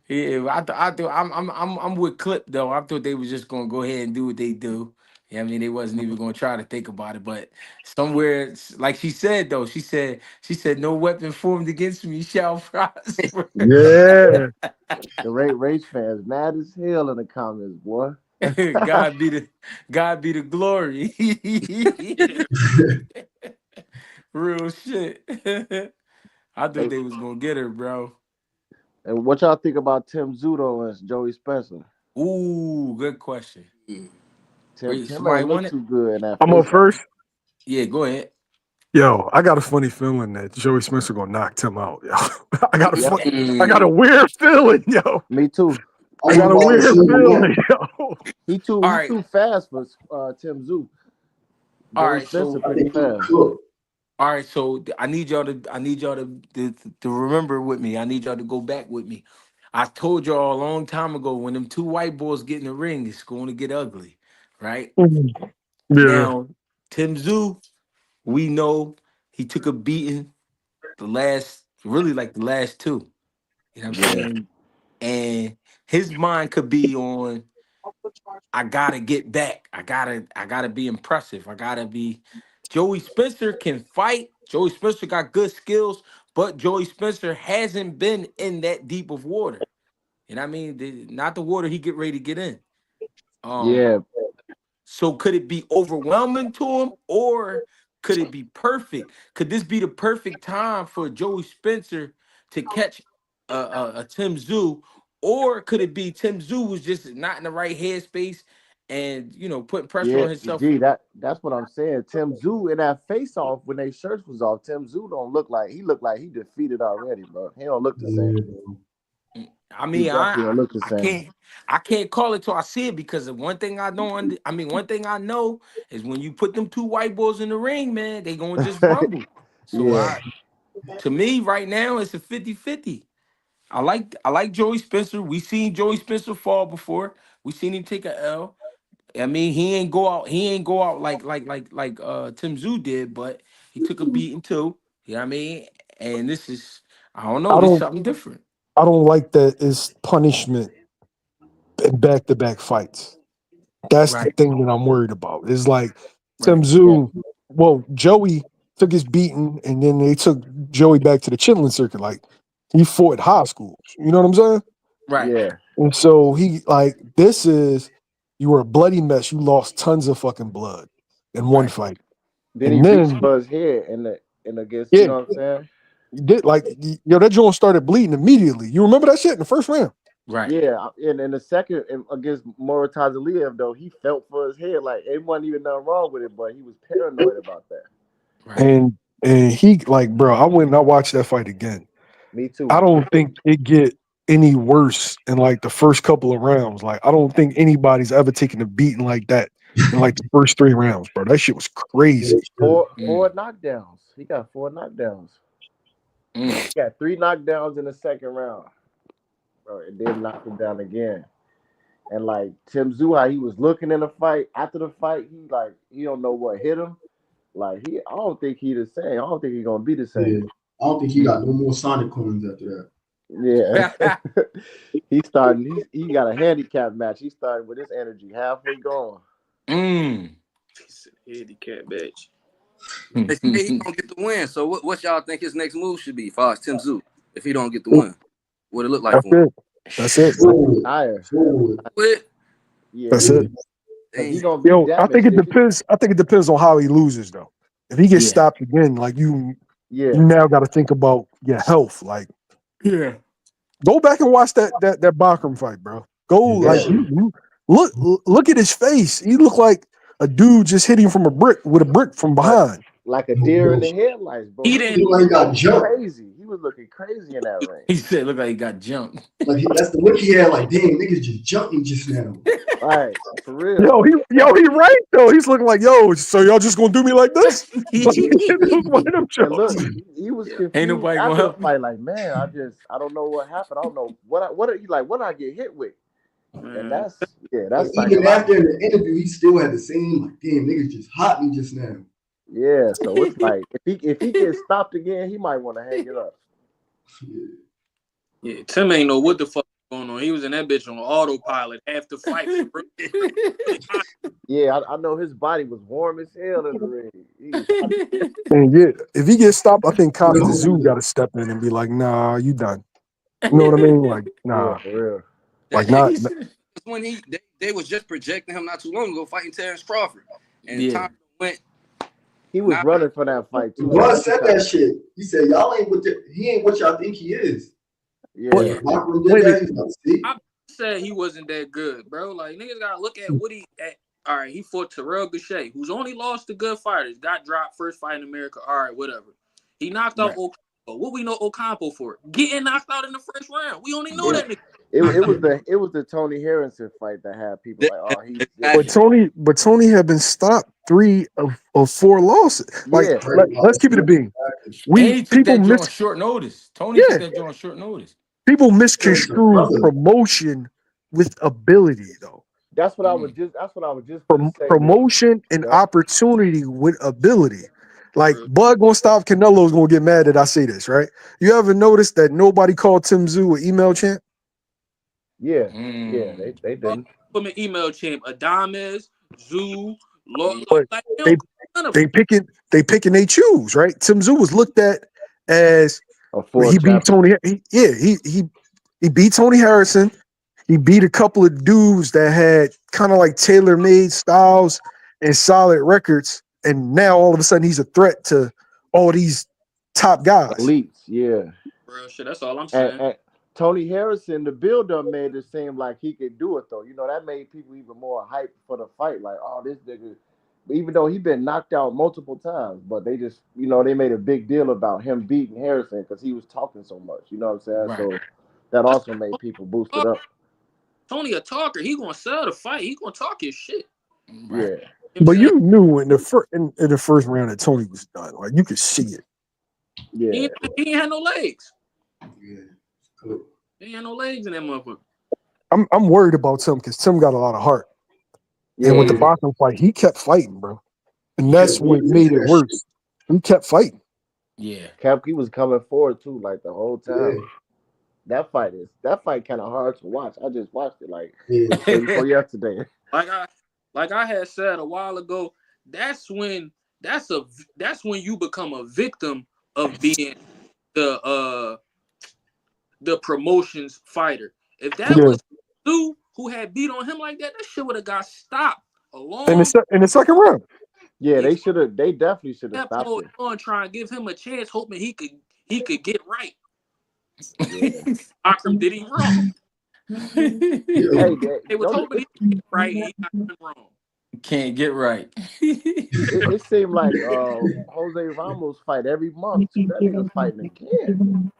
Yeah, I'm with Clip though. I thought they was just gonna go ahead and do what they do. Yeah, I mean they wasn't even gonna try to think about it, but somewhere, like she said though, she said no weapon formed against me shall prosper. Yeah. The race fans mad as hell in the comments, boy. God be the glory. Real shit. I thought Hey, they was gonna get her, bro. and what y'all think about Tim Zudo and Joey Spencer? Ooh, good question. Wait, Tim somebody ain't want look it? too good in that I'm up face off. first. Yeah, go ahead. Yo, I got a funny feeling that Joey Spencer gonna knock Tim out. Yo, Yep, I got a weird feeling, yo. me too. I I was got a about to weird say feeling, that. yo. All He right, too fast for Tim Zoo. all Joey right. Spencer So I pretty think he fast. cooked. all right, so I need y'all to remember with me. I need y'all to go back with me. I told y'all a long time ago when them two white boys get in the ring, it's going to get ugly, right? Yeah. Now, Tim Zoo, we know he took a beating really like the last two. You know what I'm Yeah, saying? And his mind could be on, I gotta get back. I gotta be impressive. I gotta be. Joey Spencer can fight. Joey Spencer got good skills, but Joey Spencer hasn't been in that deep of water. And I mean, not the water he get ready to get in. Um, yeah, so could it be overwhelming to him, or could it be perfect? Could this be the perfect time for Joey Spencer to catch a Tim Zoo, or could it be Tim Zoo was just not in the right headspace and putting pressure yeah. on himself? Gee, that's what I'm saying. Tim Zoo in that face off when they shirts was off. Tim Zoo don't look like he defeated already, bro. He don't look the same. Yeah. I He mean, definitely don't look the I same. can't call it till I see it because of one thing I don't. One thing I know is when you put them two white boys in the ring, man, they gonna just rumble. So Yeah, to me, right now, it's a 50-50. I like Joey Spencer. We seen Joey Spencer fall before. We seen him take a L. I mean, he ain't go out like Tim Zoo did, but he took a beating too. You know what I mean? And this is, I don't know, I this is don't something different. I don't like that it's punishment in back to back fights. That's the Right. thing that I'm worried about. It's like Tim Right. yeah, Zoo, well, Joey took his beating and then they took Joey back to the chitlin circuit. Like he fought high schools. You know what I'm saying? Right. yeah. And so he like this is you were a bloody mess. You lost tons of fucking blood in one Right. fight. Then he And reached then for his head in against, you yeah, know what I'm saying? you did like that joint started bleeding immediately. You remember that shit in the first round? Right. Yeah, and in the second against Murat Aliyev though, he felt for his head like it wasn't even nothing wrong with it, but he was paranoid about that. Right. And he like, bro, I went and I watched that fight again. Me too. I don't think it get any worse in like the first couple of rounds. Like, I don't think anybody's ever taken a beating like that in like the first 3 rounds, bro. That shit was crazy. Four Mm. knockdowns. He got 4 knockdowns. Mm. He got 3 knockdowns in the second round, bro, and then knocked him down again. And like Tim Zoo, how he was looking in the fight after the fight, he don't know what hit him. Like I don't think he the same. I don't think he's gonna be the same. Yeah. I don't think he got no more Sonic coins after that. Yeah, he got a handicap match. He started with his energy halfway gone. Mm. Handicap match. They say he don't get the win. So what y'all think his next move should be as far as Tim Zoo? If he don't get the win, what it look like That's for him? it. That's it. Forward. Higher, Forward. What? yeah, That's Yeah. it. because he Dang. gonna be Yo, I think damaged. it depends. I think it depends on how he loses, though. If he gets Yeah. stopped again, like you Yeah, now got to think about your health. Like, Yeah. go back and watch that Bachram fight, bro. Go Yeah, that like shit. look at his face. He looked like a dude just hitting from a brick with a brick from like behind. like a No deer in the bullshit. headlights, bro. He He was didn't. He look like he looking got jumped. crazy. He was looking crazy in that ring. He said, look like he got jumped. Like that's the look he had. Like damn, niggas just jumped me just now. Right, for real. He right though. He's looking like, yo, so y'all just gonna do me like this? Like, it looked one of them And jokes. look, he was Ain't confused nobody gonna after the help me. fight. Like, man, I don't know what happened. I don't know what he like. What I get hit with? And Man. that's Even after psychological. in the interview, he still had the same like, damn, niggas just hot me just now. Yeah, so it's like if he gets stopped again, he might want to hang it up. Yeah. Yeah, Tim ain't know what the fuck was going on. He was in that bitch on autopilot half the fight. Really hot. Yeah, I know his body was warm as hell in the ring. He was hot. And yeah, if he gets stopped, I think Cops the Zoo Yo, got to step in and be like, "Nah, you done." You know what I mean? Like, Yeah, nah, for real. like not. That's when they was just projecting him not too long ago fighting Terrence Crawford, and Yeah. time went. He was Nah, running for that fight too, though. Bud He was said trying. that shit. He said, y'all ain't he ain't what y'all think he is. But Yeah, Bachman did wait, that. He's like, see? I said he wasn't that good, bro. Like niggas gotta look at what he at. All right, he fought Terrell Gausha, who's only lost to good fighters. Got dropped first fight in America. All right, whatever. He knocked out Right. Ocampo. What we know Ocampo for? Getting knocked out in the first round. We only know it, that nigga. it was the Tony Harrison fight that had people like, oh, he's but exactly. Tony had been stopped 3 of 4 losses. Like, yeah, let's keep it a beam. And he took People that joint miss, on short notice. Tony took yeah, that joint on short notice. people It's your misconstrue brother. promotion with ability though. that's what I was Mm. just gonna say. Promotion and Yep. opportunity with ability. Like Bro. Bud gonna stop, Canelo's gonna get mad that I say this, right? You ever notice that nobody called Tim Zoo an email champ? Yeah, yeah, Mm. they didn't. From an email champ, Adames, Zoo, But like they they don't none of them. they picking they choose, right? Tim Zoo was looked at as A full he beat champion. Tony. He beat Tony Harrison. He beat a couple of dudes that had kind of like tailor-made styles and solid records. And now all of a sudden he's a threat to all these top guys. Elites, yeah. Bro, shit, that's all I'm And, saying. and Tony Harrison, the build-up made it seem like he could do it though. You know, that made people even more hyped for the fight. Like, oh, this nigga, even though he been knocked out multiple times, but they just, they made a big deal about him beating Harrison because he was talking so much. You know what I'm saying? Right. So that That's also made people boost it up. Tony a talker. He gonna sell the fight. He gonna talk his shit. Right. Yeah, You know what I'm But saying? you knew in the first round that Tony was done. Like you could see it. yeah. He ain't had no legs. Yeah. Cool. He ain't had no legs in that motherfucker. I'm worried about Tim because Tim got a lot of heart. And with the Yeah, Mm. boxing fight, he kept fighting, bro. And Yeah, that's we what into made it that shit. worse. He kept fighting. Yeah. He was coming forward too, like the whole time. Yeah. That fight kind of hard to watch. I just watched it like Yeah. day before yesterday. Like I had said a while ago. That's when that's when you become a victim of being the promotions fighter. If that Yeah. was Sue who had beat on him like that, that shit would have got stopped a In long. the second round. Yeah, He they definitely should have kept stopped holding it. on, trying to give him a chance, hoping he could get right. Yeah. Akram did him wrong. Hey, Yo. They was don't hoping he could get right, and he got him wrong. Can't get right. it seemed like Jose Ramos fight every month too. That nigga fighting again.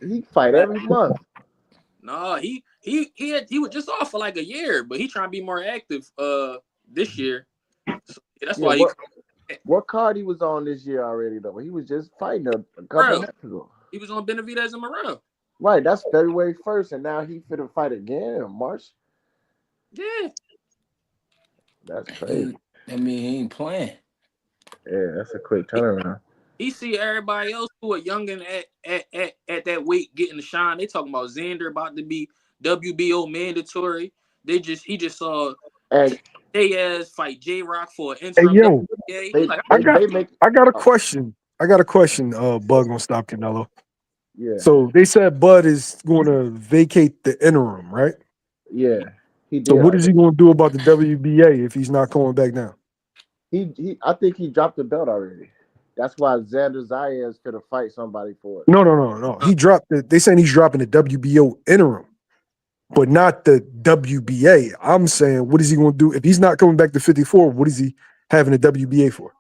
He fight every month. No, he was just off for like a year, but he trying to be more active this year. So, yeah, that's Yeah, why he what card he was on this year already though? He was just fighting a couple bro. months ago. He was on Benavidez and Morel. Right, that's February 1st, and now he finna fight again in March. Yeah. That's crazy. He, I mean, he ain't playing. Yeah, that's a quick turnaround. He see everybody else who are youngin at that weight getting the shine. They talking about Xander about to be WBO mandatory. He just saw And Diaz fight J Rock for an Hey interim yo, WBA. He they like, I they got they make I got a oh, question. Bud gonna stop Canelo. yeah, So they said Bud is gonna vacate the interim, right? yeah. He So did what is he already. gonna do about the WBA if he's not going back down? He I think he dropped the belt already. That's why Xander Zayas could have fight somebody for it. No. He dropped it. They saying he's dropping the WBO interim, but not the WBA. I'm saying, what is he gonna do if he's not coming back to 54? What is he having the WBA for?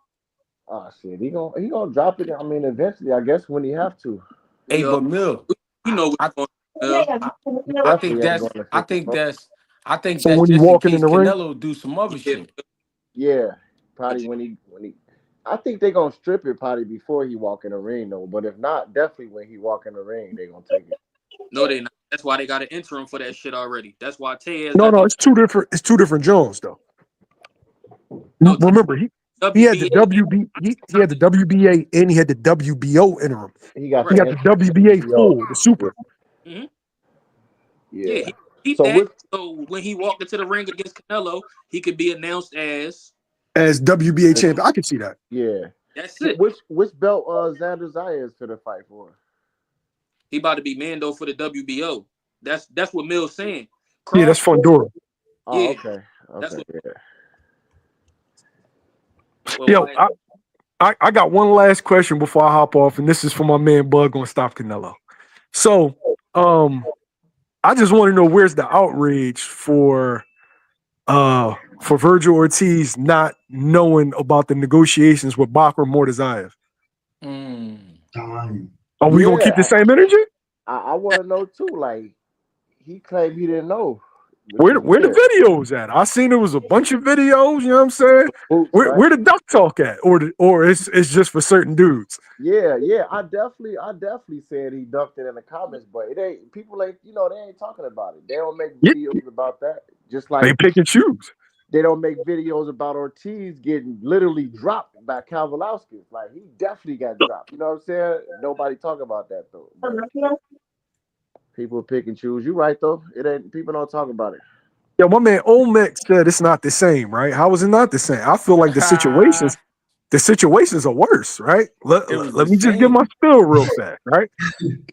Oh shit, he gonna drop it. I mean, eventually, I guess when he have to. Hey, yo, but Mill, we know what's I, going on. I, He I think definitely ain't that's, going to I think 54. that's, I think So that's when he just in walking in case the ring, Canelo do some other Yeah, shit. Yeah, probably when he. I think they gonna strip it probably before he walk in the ring though. But if not, definitely when he walk in the ring, they gonna take it. No, they not. That's why they got an interim for that shit already. That's why Taz No, got no, the it's two different. It's two different Jones though. no Remember, he had the WBA. he had the WBA and he had the WBO interim. He got He Right. got the WBA NWO. full, the super. Mm-hmm. Yeah, Yeah. he keep So that. which So when he walked into the ring against Canelo, he could be announced as As WBA champion. I can see that. yeah. that's it. Which belt Xander Zayas finna fight for? He about to be Mando for the WBO. That's what Mill's saying. Yeah, that's Crawford, Fundora. Oh, yeah, okay. that's Okay, what. yeah. Well, Yo, why? I got one last question before I hop off, and this is for my man Bug on Stop Canelo. So, I just want to know where's the outrage for Virgil Ortiz not knowing about the negotiations with Bakr Mortazayev. Time. Are we gonna keep the Yeah, same energy? I want to know too. Like he claimed he didn't know, which Where is the weird. videos at? I seen there was a bunch of videos. You know what I'm saying? Boots, right? Where the duck talk at? Or it's just for certain dudes. Yeah. I definitely said he dunked it in the comments, but it ain't people ain't they ain't talking about it. They don't make Yeah, videos about that. Just they like pick and choose. they don't make videos about Ortiz getting literally dropped by Kavalauskas. Like he definitely got dropped. You know what I'm saying? Nobody talk about that though. But people pick and choose. You right though. It ain't people don't talk about it. Yeah, my man Olmec said it's not the same, right? How is it not the same? I feel like the situations are worse, right? It was Let the me just get same. my spill real fast, right?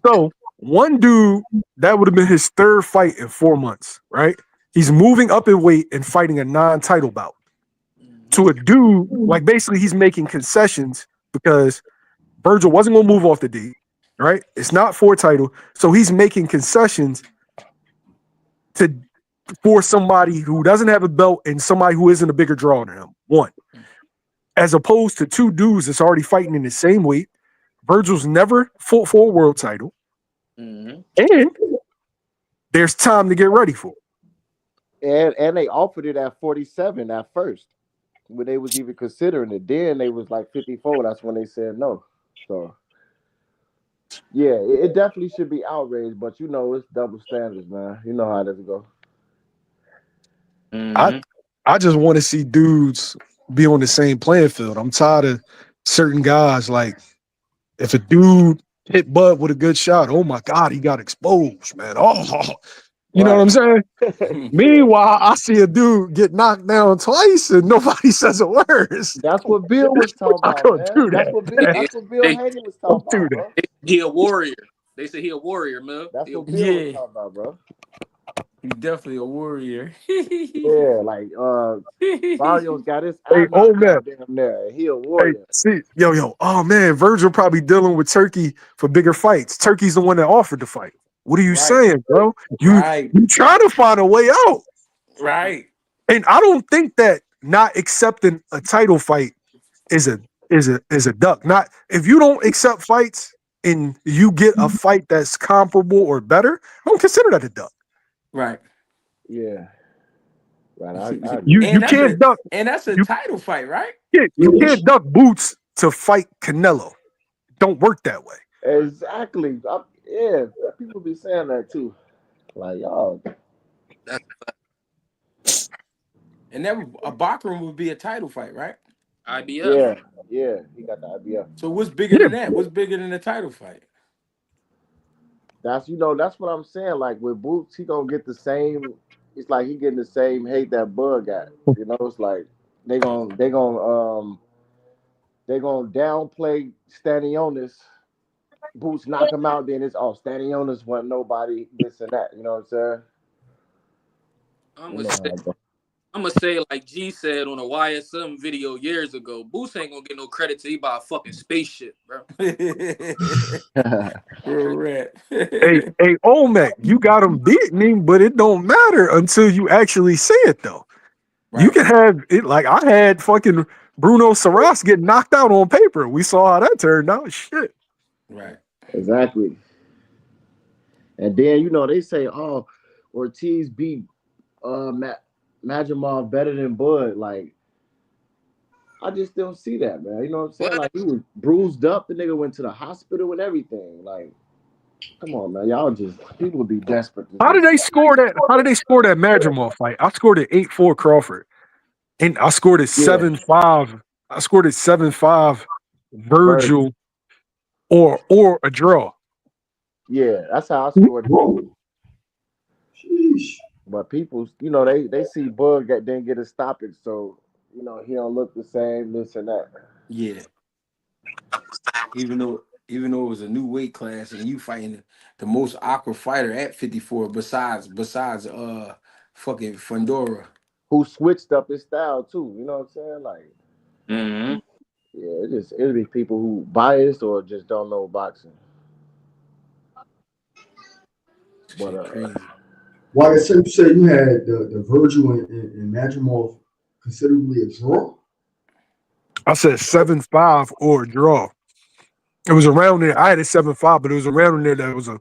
So one dude that would have been his third fight in 4 months, right? He's moving up in weight and fighting a non-title bout to a dude like basically he's making concessions because Virgil wasn't gonna move off the D, right? It's not for a title, so he's making concessions to for somebody who doesn't have a belt and somebody who isn't a bigger draw than him. One, as opposed to two dudes that's already fighting in the same weight. Virgil's never fought for a world title, Mm-hmm. and there's time to get ready for it. And they offered it at 47 at first. When they was even considering it. Then they was like 54. That's when they said no. So yeah, it definitely should be outraged, but it's double standards, man. You know how this go. I Mm-hmm. I just want to see dudes be on the same playing field. I'm tired of certain guys like if a dude hit Bud with a good shot, oh my God, he got exposed, man. Oh, you know what Right. I'm saying? Meanwhile, I see a dude get knocked down twice and nobody says a word. That's what Bill was talking I about, couldn't man. do That's that. what Bill. They, That's what Bill they, Haney was Don't talking do about, that. bro. he a warrior. They say he a warrior, man. That's He a, what Bill was Yeah, talking about, bro. he's definitely a warrior. Yeah, like Barrios got his eye Hey, knocked old man. out damn there. He a Hey, warrior. see, yo. Oh man, Virgil probably dealing with Turkey for bigger fights. Turkey's the one that offered the fight. What are you Right, saying, bro? You right, you trying to find a way out. right. And I don't think that not accepting a title fight is a duck. Not if you don't accept fights and you get a fight that's comparable or better, I don't consider that a duck. Right. Yeah, right. I agree. You and you that's can't a duck and that's a you title fight, right? can't duck boots to fight Canelo. Don't work that way. Exactly. Yeah, people be saying that too. Like y'all, that's And that a Bakram would be a title fight, right? IBF. yeah, he got the idea. So what's bigger Yeah, than that? What's bigger than a title fight? That's what I'm saying. Like with Boots, he gonna get the same. It's like he getting the same hate that Bud got. It's like they gonna they gonna they gonna downplay Stanionis. Boots knock him out, then it's Stanionis wasn't nobody this and that. You know what I'm saying? I'm You gonna know say, how I go. I'm gonna say like G said on a YSM video years ago. Boost ain't gonna get no credit till he buy a fucking spaceship, bro. Real rat. hey, Olmec, you got him beating him, but it don't matter until you actually see it, though. You Right, can have it like I had fucking Bruno Saras get knocked out on paper. We saw how that turned out. Shit. right. Exactly. And then they say, Ortiz beat Majimov better than Bud. Like I just don't see that, man. You know what I'm saying? What? Like he was bruised up. The nigga went to the hospital and everything. Like Come on, man. Y'all just people be desperate to How did just they score that? How did they score that Madrimov fight? I scored it 8-4 Crawford, and I scored it yeah, 7-5. I scored it 7-5 Virgil. Virgil or a draw. Yeah, that's how I scored it too. Sheesh. But people, they see Bug didn't get a stoppage, so he don't look the same, this and that. Yeah, even though it was a new weight class and you fighting the most awkward fighter at 54 besides fucking Fundora. Who switched up his style too? You know what I'm saying? Like, Mm-hmm. yeah, it'll be people who biased or just don't know boxing. But Shit crazy. Why the you say you had the Virgil and Madrimov considerably a draw? I said 7-5 or a draw. It was around there. I had it 7-5, but it was around there that was a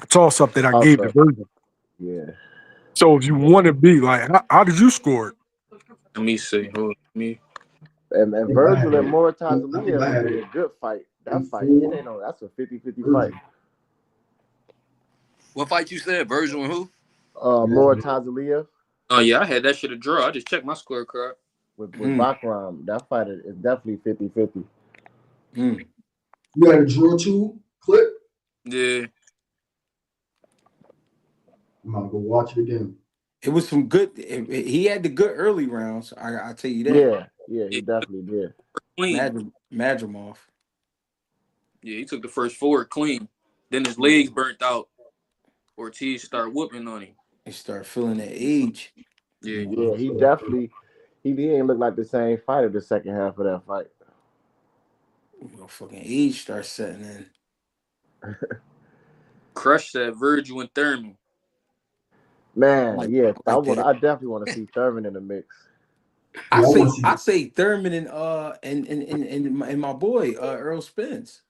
toss up that I gave the also, Virgil. yeah, So if you want to be like, how did you score it? Let me see. Hold on. Me. and think I had Virgil and it. I think Morataz I would had be it a good fight. That fight, it 8-4 ain't no. That's a 50-50 fight. Virgil. What fight you said? Virgil and who? Yeah. Morataz Oh yeah, I had that shit a draw. I just checked my scorecard. with Mm, Bakram, that fight is definitely 50-50. mm. You had a draw too, clip? Yeah. I'm gonna go watch it again. It was some good. He had the good early rounds. I tell you that. Yeah, he Yeah. definitely did. Clean. Madrimov. Yeah, he took the first forward clean. Then his Yeah, legs burnt out. Ortiz started whooping on him. they start feeling that age. Yeah. Yeah, he definitely he ain't look like the same fighter the second half of that fight. Fucking age starts setting in. Crushed that Virgil and Thurman. Man, yeah, I like that. I definitely want to see Thurman in the mix. I Yeah, I want say to see I say Thurman and my boy Earl Spence.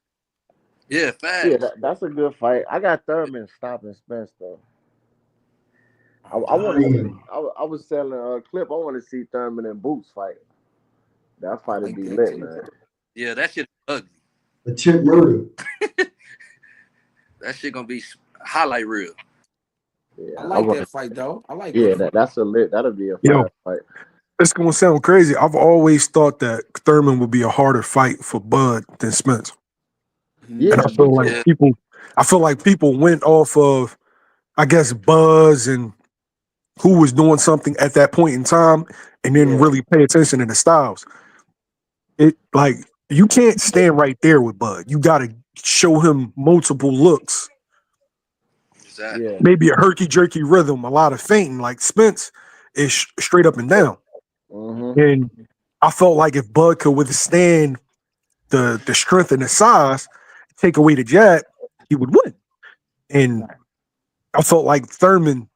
Yeah, Yeah, facts. that's a good fight. I got Thurman stopping Spence though. I want to see. Damn. I was selling a clip. I want to see Thurman and Boots fight. That I fight would like be that lit, too. man. Yeah, that shit ugly. Attempt murder. That shit gonna be highlight reel. Yeah, I I like want that to. fight though. I like Yeah, good fight. that's a lit. That'll be a Yo, fire fight. it's gonna sound crazy. I've always thought that Thurman would be a harder fight for Bud than Spence. And Yeah, I Mm, me feel like too. Yeah, people went off of, I guess, buzz and who was doing something at that point in time and didn't Yeah, really pay attention to the styles. It like you can't stand right there with Bud. You gotta show him multiple looks, exactly. yeah. maybe a herky jerky rhythm, a lot of feinting. Like Spence is straight up and down. Mm-hmm. And I felt like if Bud could withstand the strength and the size, take away the jab, he would win. And I felt like Thurman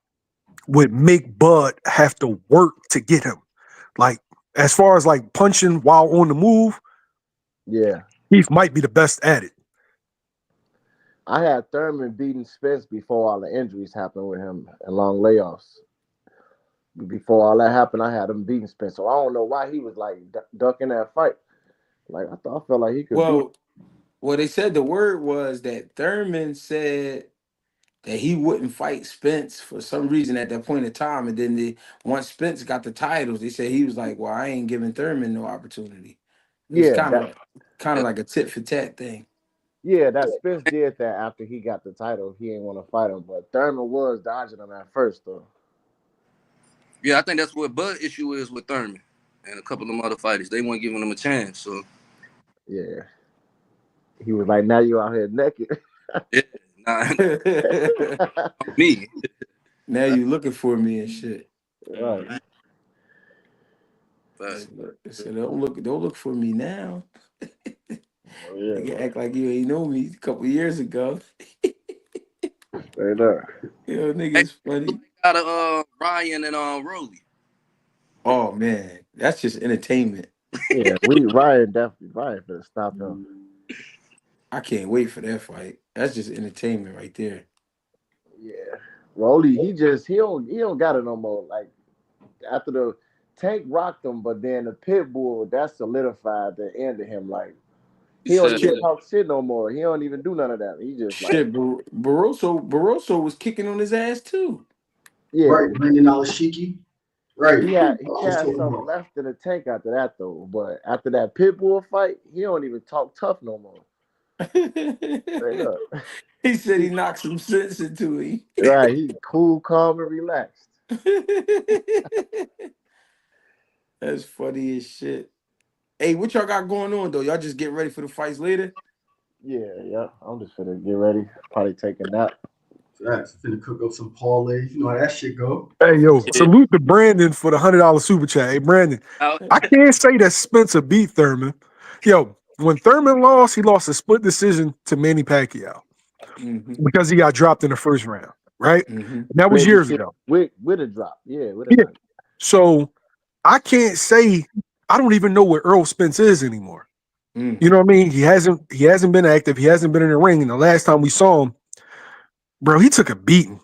would make Bud have to work to get him. Like as far as like punching while on the move, Yeah, Keith might be the best at it. I had Thurman beating Spence before all the injuries happened with him and long layoffs. Before all that happened, I had him beating Spence. So I don't know why he was like ducking that fight. Like I felt like he could beat. Well, they said the word was that Thurman said that he wouldn't fight Spence for some reason at that point in time, and then once Spence got the titles, they said he was like, "Well, I ain't giving Thurman no opportunity." It was Yeah, kind of like a tit for tat thing. that Spence did that after he got the title. He ain't want to fight him, but Thurman was dodging him at first though. Yeah, I think that's what Bud issue is with Thurman and a couple of them other fighters. They weren't giving him a chance. So Yeah, he was like, "Now you out here naked." yeah, nah, me. Now you looking for me and shit. Right. But They said, don't look for me now. Oh, yeah, Nigga act like you ain't know me a couple years ago. straight up. Yo, hey, nigga's funny. got Ryan and Rolly. Oh man, that's just entertainment. Yeah, Ryan for to stop him. I can't wait for that fight. That's just entertainment right there. Yeah, Rolly, he don't got it no more. Like after the Tank rocked him, but then the pit bull that solidified the end of him. Like He don't even Shit. talk shit no more. He don't even do none of that. He just like, Shit, Barroso was kicking on his ass too. yeah. Right, Brandon Alashiki. Right. He I was had talking something about. left in the tank after that though. But after that pit bull fight, he don't even talk tough no more. Straight up. He said he knocked some sense into him. Right. He cool, calm, and relaxed. That's funny as shit. Hey, what y'all got going on though? Y'all just get ready for the fights later? Yeah. I'm just finna get ready. Probably take a nap. Facts. Finna cook up some parlays. You know how that shit go. Hey, yo, Yeah. salute to Brandon for the $100 super chat. Hey, Brandon, I can't say that Spencer beat Thurman. Yo, when Thurman lost, he lost a split decision to Manny Pacquiao Mm-hmm. because he got dropped in the first round, right? Mm-hmm. And that was Split years decision ago. with a drop. Yeah, with a Yeah. drop. So I can't say I don't even know what Earl Spence is anymore. Mm. You know what I mean? He hasn't been active. He hasn't been in the ring. And the last time we saw him, bro, he took a beating.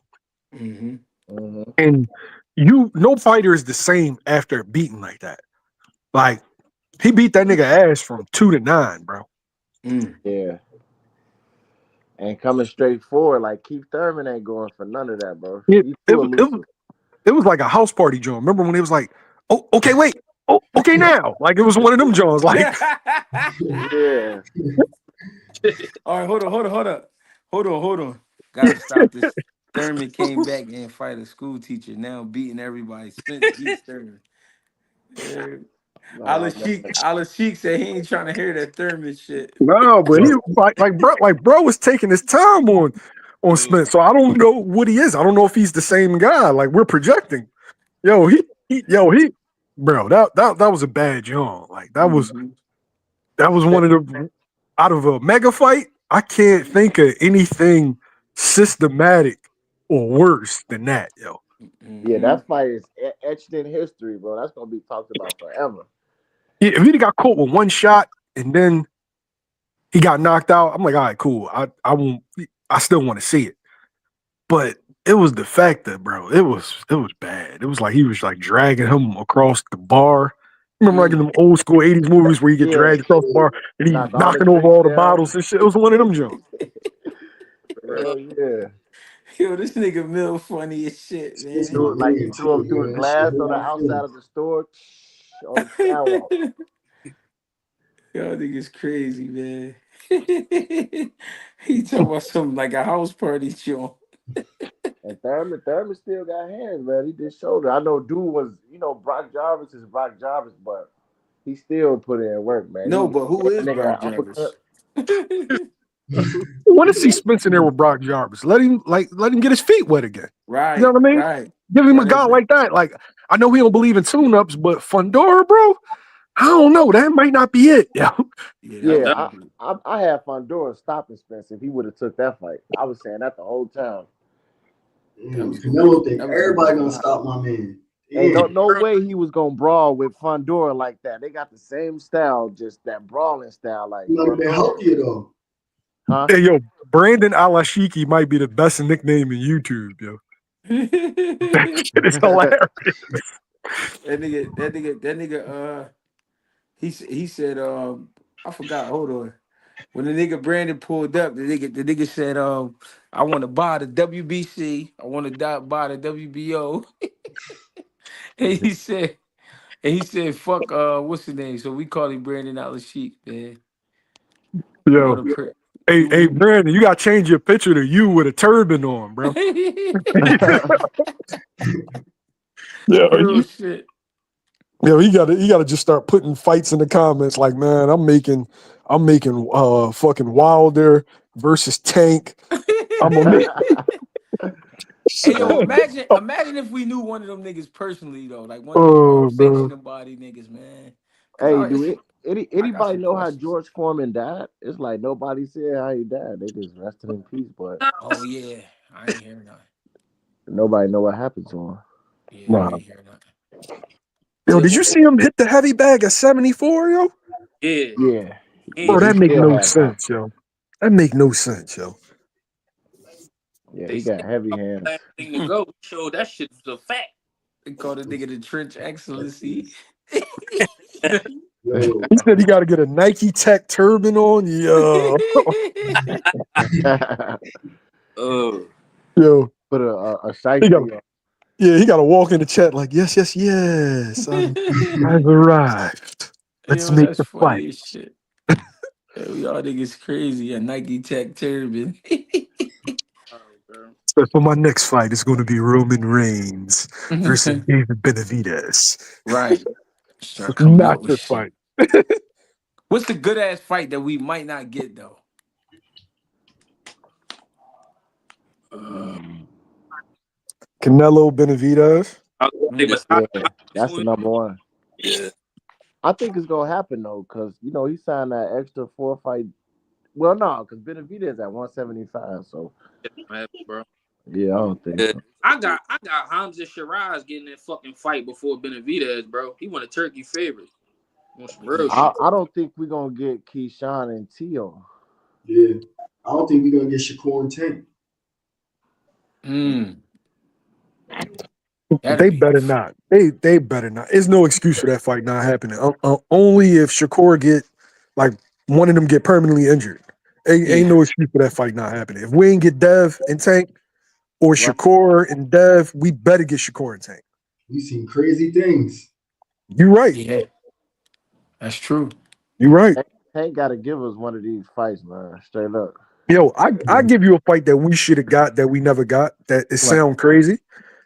Mm-hmm. Mm-hmm. And no fighter is the same after a beating like that. Like he beat that nigga ass from 2 to 9, bro. Mm. Yeah. And coming straight forward, like Keith Thurman ain't going for none of that, bro. It, He's it, too was- it, was- elusive. it was like a house party joint. Remember when it was like, oh, okay, wait. Oh, okay, now. Like it was one of them joints. Like, Yeah. All right, hold on. Gotta stop this. Thurman came back and fight a school teacher. Now beating everybody. Spence beats Thurman. Nah, man. Ala Sheik said he ain't trying to hear that Thurman shit. no, but he bro was taking his time on Spence. So I don't know what he is. I don't know if he's the same guy. Like we're projecting. Yo, bro, that was a bad joint. Like that was Mhm. one of the out of a mega fight. I can't think of anything systematic or worse than that, yo. Yeah, Mhm. that fight is etched in history, bro. That's gonna be talked about forever. If he'd got caught with one shot and then he got knocked out, I'm like, all right, cool. I won't. I still want to see it, but it was the fact that, bro, it was bad. It was like he was like dragging him across the bar. Remember like in them old school 80s movies where you get Yeah. dragged across the bar and he Knock all the knocking over drinks all the down. bottles and shit. It was one of them jokes. Hell yeah. Yo, this nigga Mill funny as shit, Spence man. my He man threw him too, through a man. That shit glass hurt on the my outside feelings. of the store on the sidewalk. Y'all niggas crazy, man. He talking about something like a house party show. And Thurman still got hands, man. He did shoulder. I know dude was, Brock Jarvis is Brock Jarvis, but he still put in work, man. No, He but who gave is that nigga Brock that uppercut. Jarvis? I want to see Spence in there with Brock Jarvis. Let him get his feet wet again. You know Right, what I mean? right. Give him a That guy is it. like that. Like I know he don't believe in tune-ups, but Fundora, bro, I don't know. That might not be it. Yeah. Yeah, that Yeah, was That- I had Fundora stopping Spence if he would have took that fight. I was saying that the whole time. that was gonna Canelo be think that was gonna be everybody gonna wild. stop my man. Ain't Damn. no way he was gonna brawl with Fundora like that. They got the same style, just that brawling style. Like He might have been Fundora, healthier though. huh? Hey, yo, Brandon Alashiki might be the best nickname in YouTube, yo. That shit is hilarious. That nigga, he said, I forgot. Hold on. When the nigga Brandon pulled up, the nigga said, I want to buy the WBC, I want to buy the WBO, and he said, fuck, what's his name? So we call him Brandon Alashik, man. What Yo, a prick. hey, Brandon, you gotta change your picture to you with a turban on, bro. Yo, Real shit. he gotta just start putting fights in the comments. Like, man, I'm making fucking Wilder versus Tank. I'm gonna make. Hey yo, imagine if we knew one of them niggas personally though, like one of them Oh, bro. sanctioned body niggas, man. Cause Hey, I got anybody some know how questions. George Foreman died? It's like nobody said how he died. They just rested in peace, but Oh yeah, I ain't hearing nothing. nobody know what happened to him. Yeah, I Nah. ain't hearing nothing. Yo, yeah, did you see him hit the heavy bag at 74, yo? yeah. Yeah, Bro, but he that make still no had that. sense, yo. That make no sense, yo. Yeah, They he said got heavy hands. last thing to go. Showed that shit was a fact. They call the nigga the trench excellency. Yo, He said he got to get a Nike Tech turban on. Yo, yo, Put a he got. shiesty on. Yeah, he got to walk in the chat like, yes, yes, yes. I've arrived. Let's Yo, make that's the fight. funny as shit. Yo, y'all niggas crazy. A Nike Tech turban. So for my next fight, it's going to be Roman Reigns versus David Benavidez. Right. Start coming Not up with this shit. fight. What's the good ass fight that we might not get though? Canelo Benavidez. Yeah, that's the number one. Yeah. I think it's gonna happen though, because he signed that extra 4 fight. Well, no, because Benavidez at 175. So Bro. yeah, I don't think Yeah. so. I got Hamza Shiraz getting that fucking fight before Benavidez, bro. He won a turkey favorite. On some real shit. I don't think we're gonna get Keyshawn and Tio. yeah. I don't think we're gonna get Shakur and Tank. Mm, that'd They be better not. They better not. There's no excuse for that fight not happening. Only if Shakur get like one of them get permanently injured. Ain't yeah. no excuse for that fight not happening. If we ain't get Dev and Tank or Right. Shakur and Dev, we better get Shakur and Tank. We've seen crazy things. You right. Yeah. That's true. You right. Tank got to give us one of these fights, man. Straight up. Yo, I give you a fight that we should have got that we never got. That it What? sound crazy.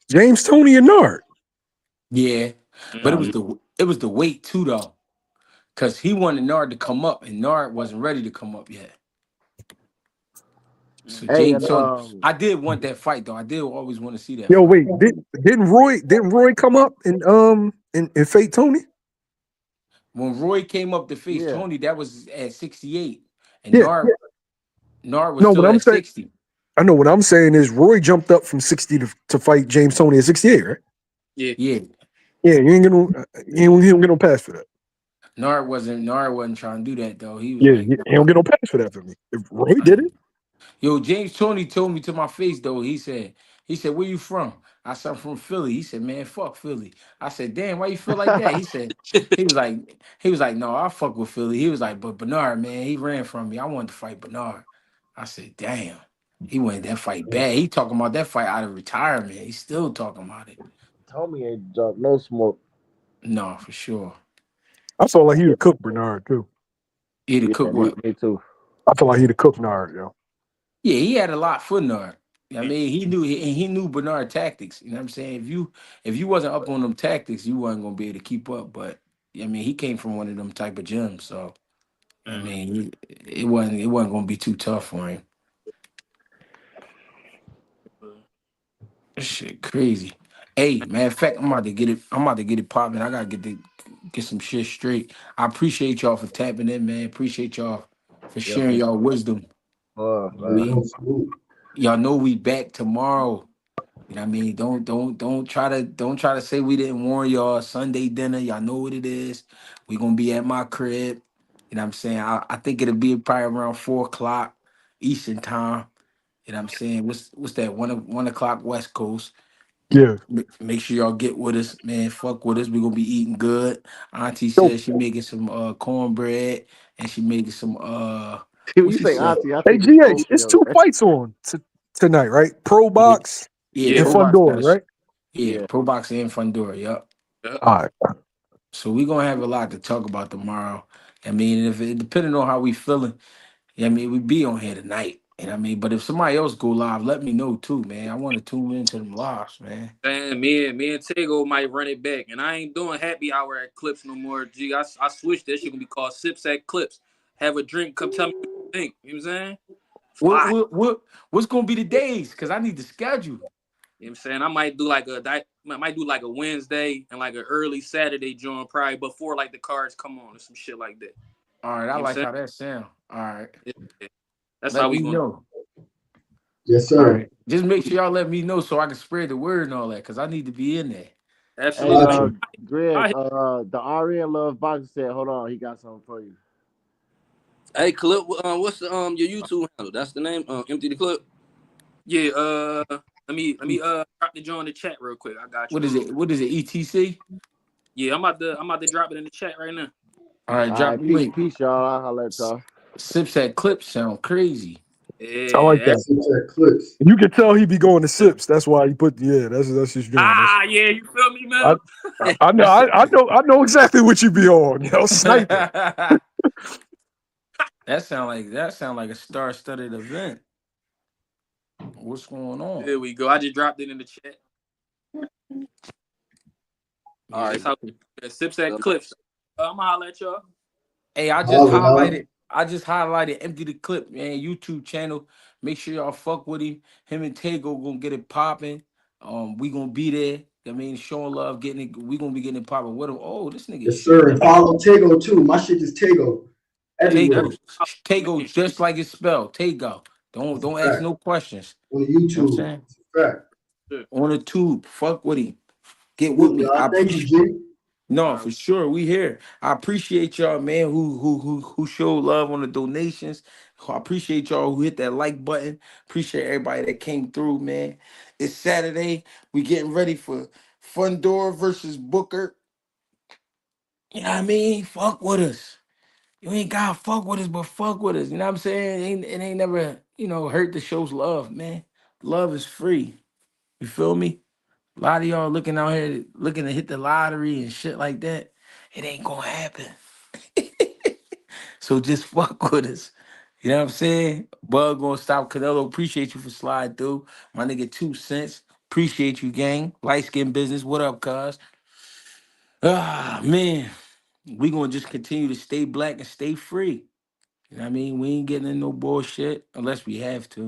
James Toney and Nard. Yeah. But it was the weight too though. Cause he wanted Nard to come up and Nard wasn't ready to come up yet. So Hey, James and Tony, I did want that fight though. I did always want to see that Yo, fight. wait, didn't Roy come up and Fate Tony? When Roy came up to face yeah, Tony, that was at 68. And Yeah. Nard was No, what still I'm at saying, 60. I know what I'm saying is Roy jumped up from 60 to fight James Toney at 68, right? Yeah. Yeah. Yeah, you ain't gonna get no pass for that. Nard wasn't trying to do that though. He was Yeah, like, he don't get no pass for that for me. If Roy did it, yo, James Tony told me to my face though. He said, where you from? I said, I'm from Philly. He said, man, fuck Philly. I said, damn, why you feel like that? He was like, no, I fuck with Philly. He was like, but Bernard, man, he ran from me. I wanted to fight Bernard. I said, damn. He wanted that fight bad. He talking about that fight out of retirement. He's still talking about it. Tommy ain't drunk no smoke. No, for sure. I felt like he'd have cooked Bernard too. He'd have Yeah, cooked what? me too. I felt like he'd have cooked Nard, yo. Yeah, he had a lot for Nard. I mean, he knew Bernard tactics. You know what I'm saying? If you wasn't up on them tactics, you wasn't gonna be able to keep up. But I mean, he came from one of them type of gyms, so I mean, it wasn't gonna be too tough for him. This shit crazy. Hey, matter of fact, I'm about to get it popping. I gotta get some shit straight. I appreciate y'all for tapping in, man. Appreciate y'all for Yeah, sharing y'all wisdom. man. Y'all know we back tomorrow. You know what I mean? Don't try to say we didn't warn y'all. Sunday dinner, y'all know what it is. We gonna be at my crib. You know what I'm saying? I think it'll be probably around 4 o'clock Eastern time. You know what I'm saying? What's that? 1 o'clock West Coast. Yeah. Make sure y'all get with us, man. Fuck with us. We gonna be eating good. Auntie Yo, said she making some cornbread and she making some what You she say said? auntie, I hey think it's GH, it's Tokyo. two fights on tonight, right? Pro Yeah, Box yeah, and Pro Yeah. Box Fundora, got right? yeah, Yeah. Pro Box and Fundora, yup. All right. So we gonna have a lot to talk about tomorrow. I mean, if it depending on how we feeling, I mean, we be on here tonight. And I mean, but if somebody else go live, let me know too, man. I want to tune into them lives, man. And me and Tego might run it back. And I ain't doing happy hour at Clips no more. Gee, I switched that shit gonna be called Sips at Clips. Have a drink, come tell me what you think. You know what I'm saying? What Fly. what what what's gonna be the days? Cause I need to schedule. You know what I'm saying? I might do like a Wednesday and like an early Saturday joint probably before like the cards come on or some shit like that. All right, I You know what I'm like saying? how that sound. All right, Yeah. That's let how we me gonna know. Yes, All sir. right, just make sure y'all let me know so I can spread the word and all that. Cause I need to be in there. Hey, absolutely. Got you. Greg, I- the RN Love Boxer said, hold on, he got something for you. Hey, Clip, what's the your YouTube handle? That's the name. Empty the Clip. yeah, let me drop the joint in the chat real quick. I got you. What is it? What is it? ETC? Yeah, I'm about to drop it in the chat right now. All right, All drop right, the peace, link. peace, y'all. I'll let y'all. Sips at clips sound crazy. I like Yeah. that. Six at clips. And you can tell he be going to sips. That's why he put that's his joint. Yeah, you feel me, I, man? I know exactly what you be on. Yo, sniping. That sound like a star-studded event. What's going on? There we go. I just dropped it in the chat. All Yeah, right, that's how sips at clips. I'm gonna holler at y'all. Hey, I just Holla, holla. highlighted. I just highlighted Empty the Clip, man. YouTube channel. Make sure y'all fuck with him. Him and Tego gonna get it popping. We gonna be there. I mean, showing love, getting it. We gonna be getting it popping. What? Oh, this nigga Yes, sir. shooting. And follow Tego too. My shit is Tego everywhere. Tego, Tego, just like it's spelled. Tego. Don't ask Fact. no questions. On You know what I'm YouTube. saying? It's a fact. On the tube. Fuck with him. Get with Look, me. I y'all. Thank you, appreciate. G. No, for sure. We here. I appreciate y'all, man, who showed love on the donations. I appreciate y'all who hit that like button. Appreciate everybody that came through, man. It's Saturday. We getting ready for Fundora versus Booker. You know what I mean? Fuck with us. You ain't gotta fuck with us, but fuck with us. You know what I'm saying? It ain't never, hurt the show's love, man. Love is free. You feel me? A lot of y'all looking out here looking to hit the lottery and shit like that. It ain't gonna happen. So just fuck with us. You know what I'm saying? Bug gonna stop. Canelo, appreciate you for sliding through. My nigga 2 cents. Appreciate you, gang. Light skin business. What up, cuz? Ah, man. We gonna just continue to stay black and stay free. You know what I mean? We ain't getting in no bullshit unless we have to. You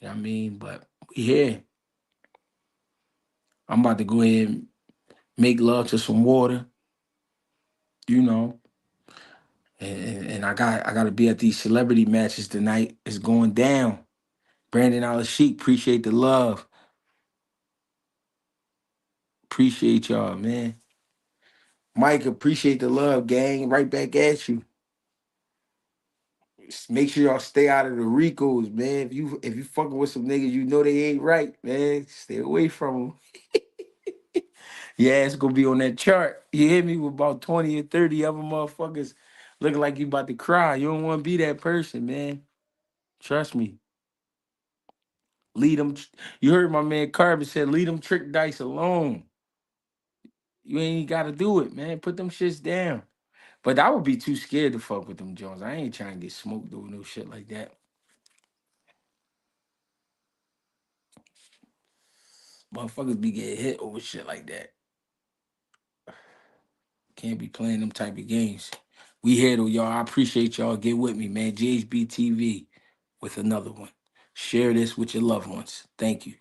know what I mean? But we here. I'm about to go ahead and make love to some water, you know. And I gotta be at these celebrity matches tonight. It's going down. Brandon Alashik, appreciate the love. Appreciate y'all, man. Mike, appreciate the love, gang. Right back at you. Just make sure y'all stay out of the Ricos, man. If you fucking with some niggas, you know they ain't right, man. Stay away from them. Yeah, it's gonna be on that chart. You hear me? With about 20 or 30 other motherfuckers looking like you about to cry. You don't want to be that person, man. Trust me. Lead them. You heard my man Carver said, leave them trick dice alone. You ain't got to do it, man. Put them shits down. But I would be too scared to fuck with them Jones. I ain't trying to get smoked doing no shit like that. Motherfuckers be getting hit over shit like that. Can't be playing them type of games. We here though, y'all. I appreciate y'all. Get with me, man. GHB TV with another one. Share this with your loved ones. Thank you.